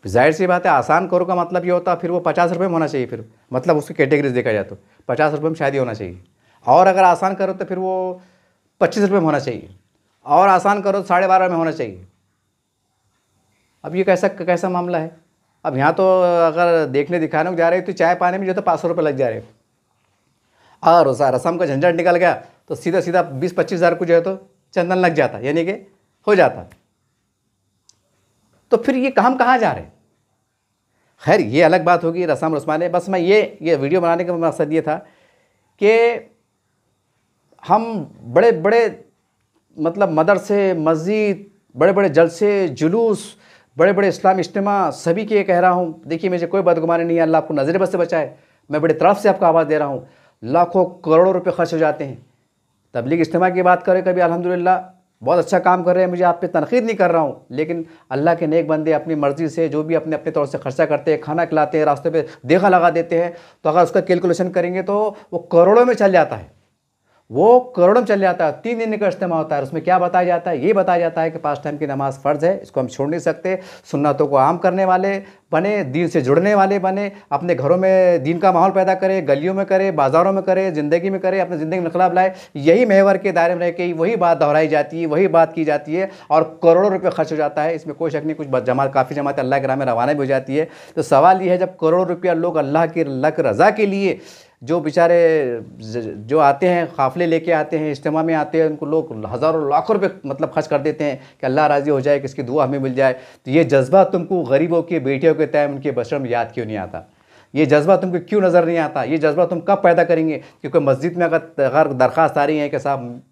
जाहिर सी बात है, आसान करो का मतलब ये होता फिर वो 50 रुपये में होना चाहिए। फिर मतलब उसकी कैटेगरीज देखा जाए तो 50 रुपये में शादी होना चाहिए, और अगर आसान करो तो फिर वो 25 रुपये में होना चाहिए, और आसान करो तो 12.5 में होना चाहिए। अब ये कैसा मामला है? अब यहाँ तो अगर देखने दिखाने को जा रहे हैं तो चाय पाने में जो तो 500 रुपये लग जा रहे हैं, और रस्म का झंझट निकल गया तो सीधा 20-25 हज़ार को जो है तो चंदन लग जाता, यानी कि हो जाता। तो फिर ये हम कहाँ जा रहे हैं? खैर ये अलग बात होगी, रस्म रस्माने। बस मैं ये वीडियो बनाने का मकसद ये था कि हम बड़े बड़े मतलब मदरसे, मस्जिद, बड़े बड़े जलसे जुलूस, बड़े बड़े इस्लामी इज्तिमा, सभी के कह रहा हूँ, देखिए मुझे कोई बदगुमानी नहीं है, अल्लाह आपको नज़र बद से बचाए। मैं बड़ी तरफ से आपको आवाज़ दे रहा हूँ, लाखों करोड़ों रुपये खर्च हो जाते हैं। तबलीग इज्तिमा की बात करें कभी, अल्हम्दुलिल्लाह बहुत अच्छा काम कर रहे हैं, मुझे आप पे तनकीद नहीं कर रहा हूँ, लेकिन अल्लाह के नेक बंदे अपनी मर्ज़ी से जो भी अपने अपने तौर से खर्चा करते हैं, खाना खिलाते हैं, रास्ते पे देखा लगा देते हैं, तो अगर उसका कैलकुलेशन करेंगे तो वो करोड़ों में चल जाता है, वो करोड़ों में चल जाता है। 3 दिन का इज्तिमा होता है, उसमें क्या बताया जाता है? ये बताया जाता है कि 5 टाइम की नमाज़ फ़र्ज़ है, इसको हम छोड़ नहीं सकते। सुन्नतों को आम करने वाले बने, दीन से जुड़ने वाले बने, अपने घरों में दीन का माहौल पैदा करें, गलियों में करें, बाज़ारों में करें, ज़िंदगी में करें, अपनी ज़िंदगी में इनकलाब लाए। यही महवर के दायरे में रह के वही बात दोहराई जाती है, वही बात की जाती है, और करोड़ों रुपये खर्च हो जाता है। इसमें कोई शक नहीं। कुछ जमात, काफ़ी जमात अल्लाह के राह में रवाना भी हो जाती है। तो सवाल ये है, जब करोड़ों रुपया लोग अल्लाह की रज़ा के लिए, जो बेचारे जो आते हैं, काफ़िले लेके आते हैं, इज्तिमा में आते हैं, उनको लोग हज़ारों लाखों रुपये मतलब खर्च कर देते हैं कि अल्लाह राज़ी हो जाए, कि इसकी दुआ हमें मिल जाए। तो ये जज्बा तुमको गरीबों के, बेटियों के टाइम उनके बशर में याद क्यों नहीं आता? ये जज्बा तुमको क्यों नज़र नहीं आता? ये जज्बा तुम कब पैदा करेंगे? क्योंकि मस्जिद में अगर दरख्वास्त आ रही है कि साहब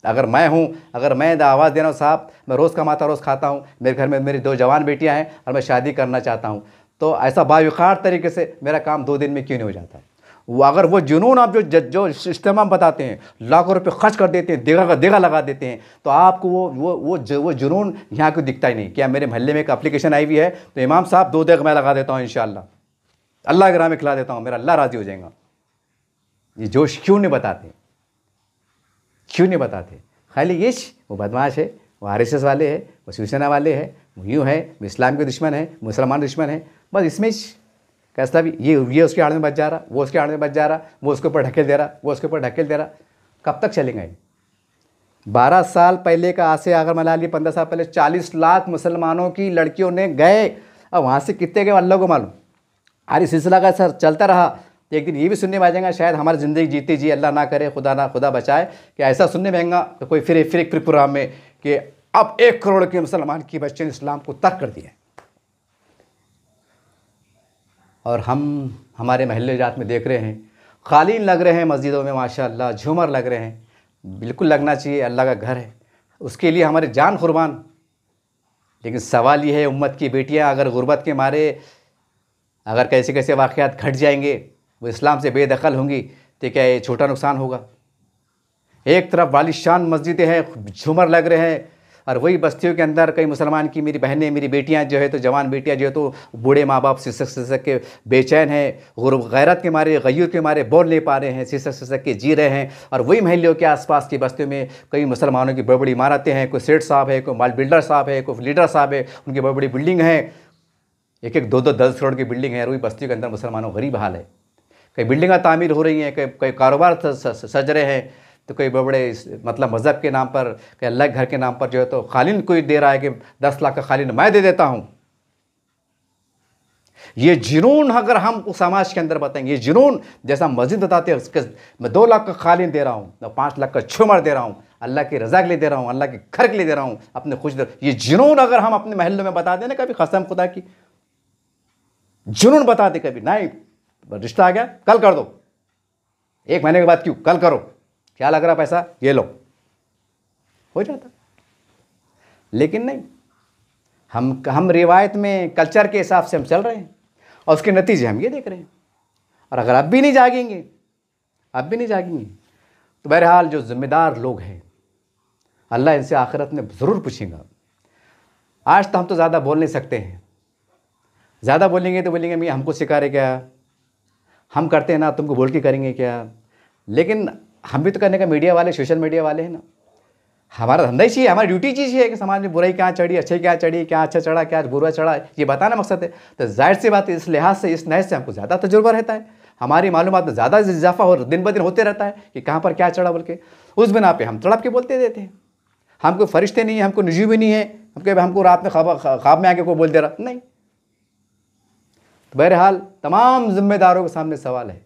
अगर मैं हूँ, अगर मैं आवाज़ दे रहा हूँ साहब मैं रोज़ कमाता रोज़ खाता हूँ, मेरे घर में मेरी 2 जवान बेटियाँ हैं और मैं शादी करना चाहता हूँ, तो ऐसा बावक़ार तरीके से मेरा काम 2 दिन में क्यों नहीं हो जाता? वो अगर वो जुनून आप जो इस्तेमाल बताते हैं, लाखों रुपए खर्च कर देते हैं, देगा का देगा लगा देते हैं, तो आपको वो जुनून यहाँ को दिखता ही नहीं। क्या मेरे मोहल्ले में एक एप्लीकेशन आई हुई है, तो इमाम साहब 2 देग मैं लगा देता हूँ इंशाअल्लाह, अल्लाह के राह में खिला देता हूँ, मेरा अल्लाह राज़ी हो जाएगा। ये जोश क्यों नहीं बताते? क्यों नहीं बताते? खाली ये वो बदमाश है, वो RSS वाले हैं, वो शिवसेना वाले हैं, वो यूँ है, वो इस्लाम के दुश्मन है, मुसलमान दुश्मन है, बस इसमें कैसा भी ये उसके आड़ में बच जा रहा, वो उसके आड़ में बच जा रहा, वो उसके ऊपर ढकेल दे रहा, वो उसके ऊपर ढकेल दे रहा। कब तक चलेंगे? 12 साल पहले का, आज से अगर मैं ला लिए 15 साल पहले 40 लाख मुसलमानों की लड़कियों ने गए, अब वहाँ से कितने गए अल्लाह को मालूम। अरे सिलसिला का सर चलता रहा, एक दिन ये भी सुनने में आ जाएगा, शायद हमारी ज़िंदगी जीती जी अल्लाह ना करे, खुदा बचाए, कि ऐसा सुनने में आएगा तो कोई फिर एक प्रोग्राम में कि अब 1 करोड़ के मुसलमान की बच्चे ने इस्लाम को तर्क कर दिया। और हम हमारे महल्ले जात में देख रहे हैं, क़ालीन लग रहे हैं मस्जिदों में माशाअल्लाह, झूमर लग रहे हैं, बिल्कुल लगना चाहिए, अल्लाह का घर है, उसके लिए हमारी जान कुर्बान। लेकिन सवाल ये है, उम्मत की बेटियां अगर गुर्बत के मारे अगर कैसे कैसे वाक़यात घट जाएंगे, वो इस्लाम से बेदखल होंगी, तो क्या ये छोटा नुकसान होगा? एक तरफ वालिशान मस्जिदें हैं, झूमर लग रहे हैं, और वही बस्तियों के अंदर कई मुसलमान की मेरी बहनें, मेरी बेटियां जो है, तो जवान बेटियां जो है, तो बूढ़े माँ बाप सिसक के बेचैन हैं, गैरत के मारे, गयूर के मारे बोल नहीं पा रहे हैं, सिसक के जी रहे हैं। और वही महल्लों के आसपास की बस्तियों में कई मुसलमानों की बड़ी बड़ी इमारतें हैं, कोई सेठ साहब है, कोई माल बिल्डर साहब है, कोई लीडर साहब है, उनकी बड़ी बड़ी बिल्डिंग है, 1-1, 2-2, 10 करोड़ की बिल्डिंग है। और वही बस्तियों के अंदर मुसलमानों गरीब हाल है, कई बिल्डिंगां तामीर हो रही हैं, कई कारोबार सज रहे हैं, तो कोई बड़े मतलब मज़हब के नाम पर, कई अल्लाह के घर के नाम पर जो है, तो खालिन कोई दे रहा है कि 10 लाख का खालिन मैं दे देता हूँ। ये जुनून अगर हम उस समाज के अंदर बताएंगे, ये जुनून जैसा मस्जिद बताते हैं, उसके मैं 2 लाख का खालिन दे रहा हूँ, मैं 5 लाख का झूमर दे रहा हूँ, अल्लाह की रज़ा के लिए दे रहा हूँ, अल्लाह के घर के लिए दे रहा हूँ, अपने खुश दे, ये जुनून अगर हम अपने महल्लों में बता दें ना, कभी कसम खुदा की जुनून बता दे, कभी नहीं रिश्ता आ गया कल कर दो, 1 महीने के बाद क्यों, कल करो, क्या लग रहा पैसा, ये लो, हो जाता। लेकिन नहीं, हम रिवायत में, कल्चर के हिसाब से हम चल रहे हैं, और उसके नतीजे हम ये देख रहे हैं। और अगर अब भी नहीं जागेंगे, तो बहरहाल जो ज़िम्मेदार लोग हैं, अल्लाह इनसे आखिरत में ज़रूर पूछेगा। आज तो हम तो ज़्यादा बोल नहीं सकते हैं, ज़्यादा बोलेंगे तो बोलेंगे मियाँ हमको सिखा रहे क्या, हम करते हैं ना, तुमको बोल के करेंगे क्या। लेकिन हम भी तो करने का, मीडिया वाले, सोशल मीडिया वाले हैं ना, हमारा धंधा ही चाहिए, हमारी ड्यूटी चीज़ है कि समाज में बुराई क्या चढ़ी, अच्छे क्या चढ़ी, क्या अच्छा चढ़ा, क्या बुरा चढ़ा, ये बताना मकसद है। तो जाहिर सी बात है, इस लिहाज से, इस नहज से हमको ज़्यादा तजुर्बा रहता है, हमारी मालूमात में ज़्यादा इजाफा और दिन ब दिन होते रहता है कि कहाँ पर क्या चढ़ा बोल के। उस बिना पे हम तड़प के बोलते देते हैं। हम कोई फरिश्ते नहीं है, हमको नजूम भी नहीं है, हमको रात में ख्वाब में आके कोई बोल दे रहा नहीं। तो बहरहाल तमाम जिम्मेदारों के सामने सवाल है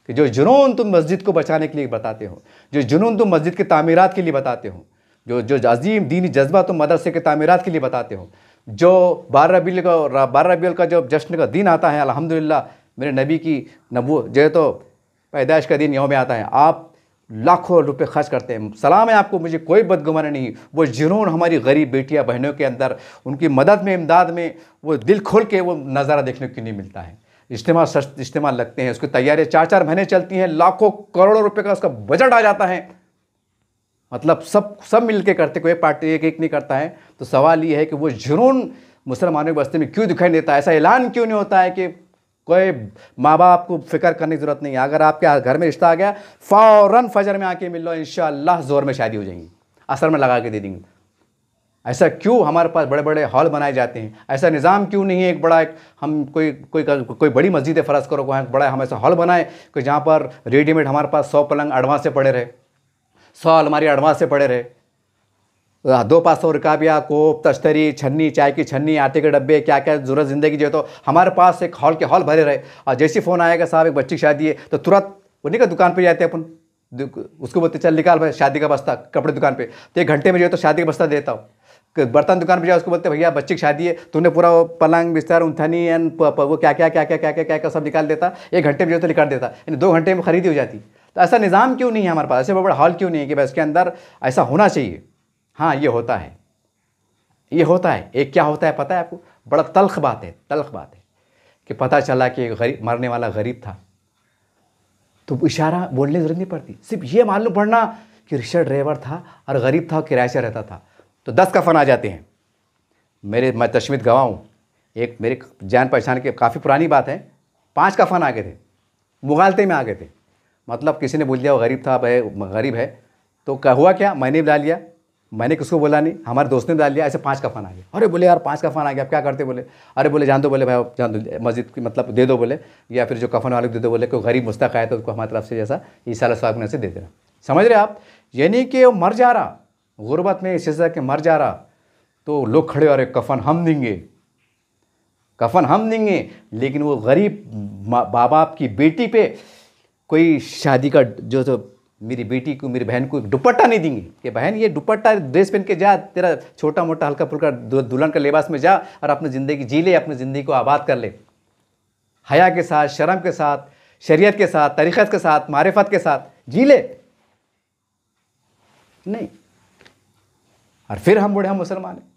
कि जो जुनून तुम मस्जिद को बचाने के लिए बताते हो, जो जुनून तुम मस्जिद के तामीरात के लिए बताते हो, जो अजीम दीनी जज्बा तुम मदरसे के तामीरात के लिए बताते हो, जो 12 रबीउल का जो जश्न का दिन आता है, अल्हम्दुलिल्लाह मेरे नबी की नबूवत जो है तो पैदाइश का दिन यौम आता है, आप लाखों रुपए खर्च करते हैं, सलाम है आपको, मुझे कोई बदगुमानी नहीं। वो जुनून हमारी गरीब बेटियां बहनों के अंदर, उनकी मदद में, इमदाद में, वो दिल खोल के वो नज़ारा देखने को नहीं मिलता है। इज्तिमा लगते हैं, उसकी तैयारियाँ 4-4 महीने चलती हैं, लाखों करोड़ों रुपए का उसका बजट आ जाता है, मतलब सब मिल के करते, कोई पार्टी एक नहीं करता है। तो सवाल ये है कि वो जुनून मुसलमानों के बस्ते में क्यों दिखाई देता है, ऐसा ऐलान क्यों नहीं होता है कि कोई माँ बाप को फिक्र करने की ज़रूरत नहीं है, अगर आपके घर में रिश्ता आ गया फ़ौरन फजर में आके मिल लो, इंशाअल्लाह ज़ोर में शादी हो जाएंगी, असर में लगा के दे देंगे। ऐसा क्यों हमारे पास बड़े बड़े हॉल बनाए जाते हैं, ऐसा निज़ाम क्यों नहीं है एक बड़ा, हम कोई बड़ी मस्जिद है फ़र्ज़ करो, कोई बड़ा हम ऐसा हॉल बनाए कि जहाँ पर रेडीमेड हमारे पास 100 पलंग एडवांस से पड़े रहे, 100 अलमारी एडवांस से पड़े रहे, 200-500 रिकाबिया, कोप, तश्तरी, छन्नी, चाय की छन्नी, आटे के डब्बे, क्या क्या ज़रूरत ज़िंदगी जो है, तो हमारे पास एक हॉल के हॉल भरे रहे। और जैसे फ़ोन आएगा साहब एक बच्ची की शादी है, तो तुरंत उन्हीं का दुकान पे जाते हैं अपन, उसको बोलते चल निकाल भाई शादी का बस्ता, कपड़े दुकान पे, तो 1 घंटे में जो है तो शादी का बस्ता देता हूँ। बर्तन दुकान पे जाओ, उसको बोलते भैया बच्ची की शादी है, तूने पूरा वो पलंग बिस्तर उनथनी एंड वो क्या क्या सब निकाल देता, 1 घंटे में जो तो निकाल देता, यानी 2 घंटे में खरीदी हो जाती। तो ऐसा निज़ाम क्यों नहीं है हमारे पास, ऐसे बड़ा हॉल क्यों नहीं है कि भाई इसके अंदर ऐसा होना चाहिए। हाँ ये होता है, ये होता है। एक क्या होता है पता है आपको, बड़ा तल्ख बात है, तल्ख बात है कि पता चला कि गरीब, मरने वाला गरीब था, तो इशारा बोलने की जरूरत नहीं पड़ती, सिर्फ ये मालूम पड़ना कि रिक्शा ड्राइवर था और गरीब था, किराए से रहता था, तो 10 कफन आ जाते हैं। मैं तशमीत गवाह हूँ, एक मेरे जान पहचान के, काफ़ी पुरानी बात है, 5 कफन आ गए थे, मुगालते में आ गए थे। मतलब किसी ने बोल दिया वो गरीब था, भाई गरीब है, तो क्या हुआ, क्या मैंने भी डाल लिया, मैंने किसको बोला नहीं, हमारे दोस्त ने डाल लिया, ऐसे 5 कफन आ गए। अरे बोले यार 5 कफन आ गया, अब क्या करते, बोले अरे बोले जान दो, बोले भाई जान दो, मस्जिद की मतलब दे दो बोले, या फिर जो कफन वाले को दे दो, बोले कोई गरीब मुस्तक आए तो उसको हमारी तरफ से जैसा ईसा साहब ने से दे देना। समझ रहे आप, यानी कि वो मर जा रहा गुर्बत में, इस के मर जा रहा, तो लोग खड़े, अरे कफन हम देंगे, कफन हम देंगे। लेकिन वो गरीब बाप बाप की बेटी पे कोई शादी का जो तो मेरी बेटी को, मेरी बहन को दुपट्टा नहीं देंगे कि बहन ये दुपट्टा ड्रेस पहन के जा, तेरा छोटा मोटा हल्का फुल्का दुल्हन का लिबास में जा और अपनी ज़िंदगी जी ले, अपनी ज़िंदगी को आबाद कर ले, हया के साथ, शर्म के साथ, शरीयत के साथ, तरीक़त के साथ, मारिफत के साथ जी ले। नहीं, और फिर हम बूढ़े, हम मुसलमान हैं,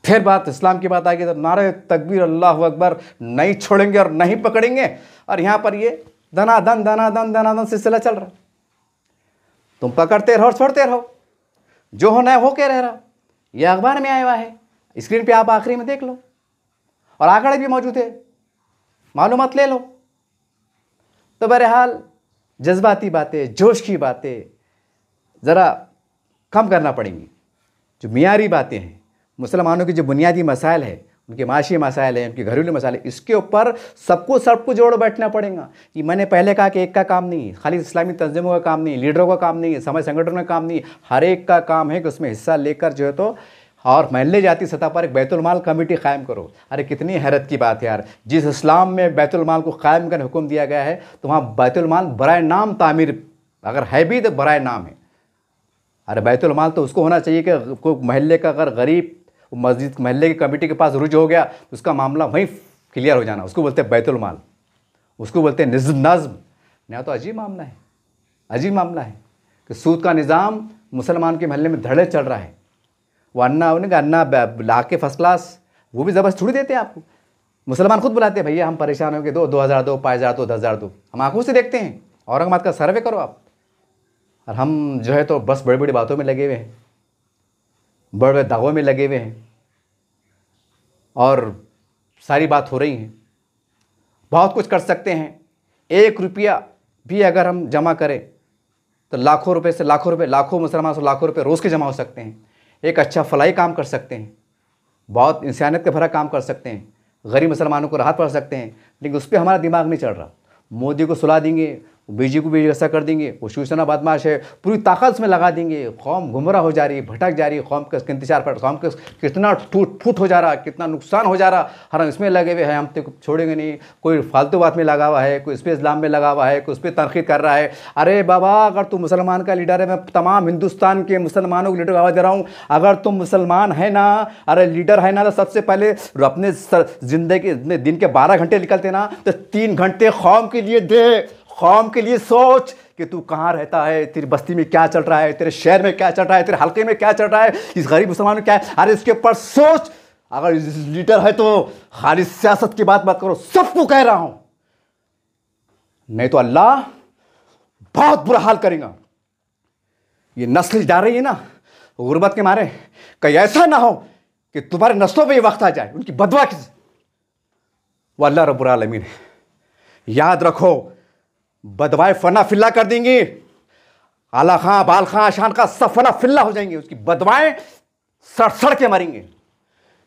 फिर बात इस्लाम की बात आएगी तो नारे तकबीर अल्लाह अकबर नहीं छोड़ेंगे और नहीं पकड़ेंगे, और यहाँ पर ये दनादन सिलसिला चल रहा। तुम पकड़ते रहो, छोड़ते रहो, जो होना है हो के रह रहा। यह अखबार में आया हुआ है, स्क्रीन पे आप आखिरी में देख लो, और आंकड़े भी मौजूद है, मालूमात ले लो। तो बहरहाल जज्बाती बातें, जोश की बातें ज़रा कम करना पड़ेंगी। जो मियारी बातें हैं, मुसलमानों की जो बुनियादी मसाइल है, उनके माशी मसाइल हैं, उनके घरेलू मसाइल, इसके ऊपर सबको जोड़ बैठना पड़ेगा। कि मैंने पहले कहा कि एक का काम नहीं, खाली इस्लामी तंजीमों का काम नहीं, लीडरों का काम नहीं, समाज संगठनों का काम नहीं, हर एक का काम है कि उसमें हिस्सा लेकर जो है तो, और महल्ले जाती सतह पर एक बैतुलमाल कमेटी कायम करो। अरे कितनी हैरत की बात है यार, जिस इस्लाम में बैतुलमाल को कायम करने हुक्म दिया गया है, तो वहाँ बैतुलमाल बराए नाम तामीर अगर है भी तो बराए नाम है। अरे बैतुलमाल तो उसको होना चाहिए कि कोई महल्ले का अगर गरीब मस्जिद महल्ले की कमेटी के पास रुजू हो गया तो उसका मामला वहीं क्लियर हो जाना, उसको बोलते हैं बैतुलमाल, उसको बोलते हैं नज़्म। नहीं तो अजीब मामला है, अजीब मामला है कि सूद का निज़ाम मुसलमान के महल्ले में धड़े चल रहा है। वो अन्ना उन्हें अन्ना ला के फर्स्ट क्लास, वो भी ज़बरदस्त छुड़ी देते हैं आपको। मुसलमान खुद बुलाते हैं, भैया हम परेशान हो गए, 2,000 दो, 5,000 दो, 10,000 दो। हम आंखों से देखते हैं, औरंगाबाद का सर्वे करो आप। और हम जो है तो बस बड़ी बड़ी बातों में लगे हुए हैं, बड़े बड़े दावों में लगे हुए हैं, और सारी बात हो रही है। बहुत कुछ कर सकते हैं, 1 रुपया भी अगर हम जमा करें तो लाखों रुपए से लाखों रुपए, लाखों मुसलमान से लाखों रुपए रोज़ के जमा हो सकते हैं। एक अच्छा फलाई काम कर सकते हैं, बहुत इंसानियत का भरा काम कर सकते हैं, गरीब मुसलमानों को राहत पहुंचा सकते हैं। लेकिन उस पर हमारा दिमाग नहीं चल रहा। मोदी को सुला देंगे, बीजेपी को भी ऐसा कर देंगे, वो शिवसेना बदमाश है, पूरी ताकत उसमें लगा देंगे। कौम गुमराह हो जा रही है, भटक जा रही है, कौम का इंतजार पर, कौम का कितना टूट फूट हो जा रहा है, कितना नुकसान हो जा रहा। हर हम इसमें लगे हुए हैं, हम तो छोड़ेंगे नहीं। कोई फालतू बात में लगा हुआ है, कोई इस पर इस्लाम में लगा हुआ है, कोई उस पर तनकीद कर रहा है। अरे बाबा, अगर तुम मुसलमान का लीडर है, मैं तमाम हिंदुस्तान के मुसलमानों के लीडर को आवाज़ दे रहा हूँ, अगर तुम मुसलमान है ना, अरे लीडर है ना, तो सबसे पहले अपने ज़िंदगी में दिन के 12 घंटे निकलते ना, तो 3 घंटे कौम के लिए दे, कौम के लिए सोच कि तू कहाँ रहता है, तेरी बस्ती में क्या चल रहा है, तेरे शहर में क्या चल रहा है, तेरे हल्के में क्या चल रहा है, इस गरीब मुसलमान में क्या है। अरे इसके ऊपर सोच। अगर लीडर है तो खाली सियासत की बात मत करो, सबको कह रहा हूं, नहीं तो अल्लाह बहुत बुरा हाल करेगा। ये नस्ल जा रही है ना गुर्बत के मारे, कहीं ऐसा ना हो कि तुम्हारे नस्लों पे ये वक्त आ जाए उनकी बदवा की। वो अल्लाह रब्बुल आलमीन है, याद रखो, बदवाएं फना फिल्ला कर देंगी। आला खां, बाल खां, शान का सब फना फिल्ला हो जाएंगे, उसकी बदवाएं सड़ सड़ के मरेंगे।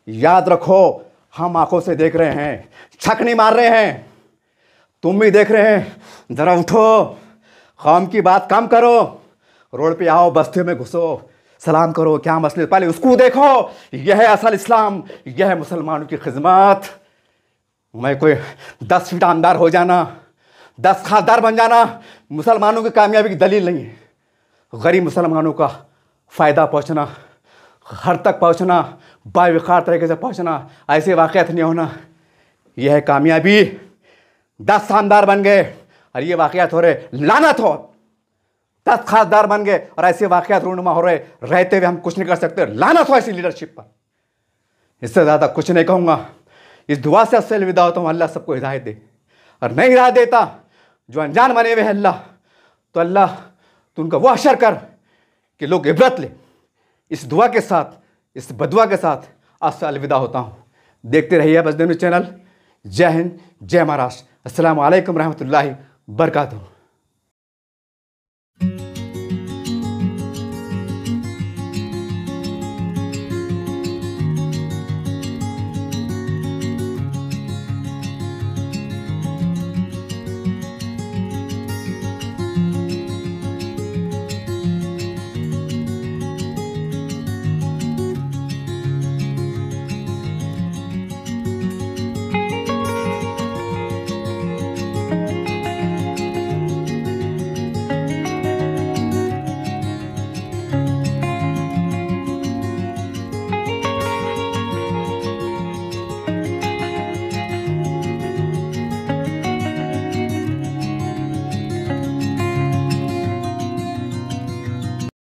याद रखो, हम आंखों से देख रहे हैं, छक नहीं मार रहे हैं, तुम भी देख रहे हैं। जरा उठो, कौम की बात कम करो, रोड पे आओ, बस्तियों में घुसो, सलाम करो, क्या मसले, पहले उसको देखो। यह है असल इस्लाम, यह है मुसलमानों की खिदमत। मैं कोई 10 फीट आमदार हो जाना, 10 खासदार बन जाना मुसलमानों की कामयाबी की दलील नहीं है। गरीब मुसलमानों का फ़ायदा पहुंचना, घर तक पहुंचना, बावकार तरीके से पहुंचना, ऐसे वाक़यात नहीं होना, यह है कामयाबी। 10 शानदार बन गए, और ये वाक़यात हो रहे, लानत हो। 10 खासदार बन गए और ऐसे वाक़यात रूनुमा हो रहे, रहते हुए हम कुछ नहीं कर सकते। लानत हो ऐसी लीडरशिप पर। इससे ज़्यादा कुछ नहीं कहूँगा। इस दुआ से आपसे अलविदा होता हूँ, अल्लाह सबको हिदायत दे। और नहीं हिदायत देता जो अनजान बने हुए हैं अल्लाह, तो अल्लाह तो उनका वो अशर कर कि लोग इबरत ले। इस दुआ के साथ, इस बदुआ के साथ आपसे अलविदा होता हूँ। देखते रहिए बजदे न्यूज़ चैनल। जय हिंद, जय महाराष्ट्र। अस्सलामु अलैकुम रहमतुल्लाहि बरकातुहू।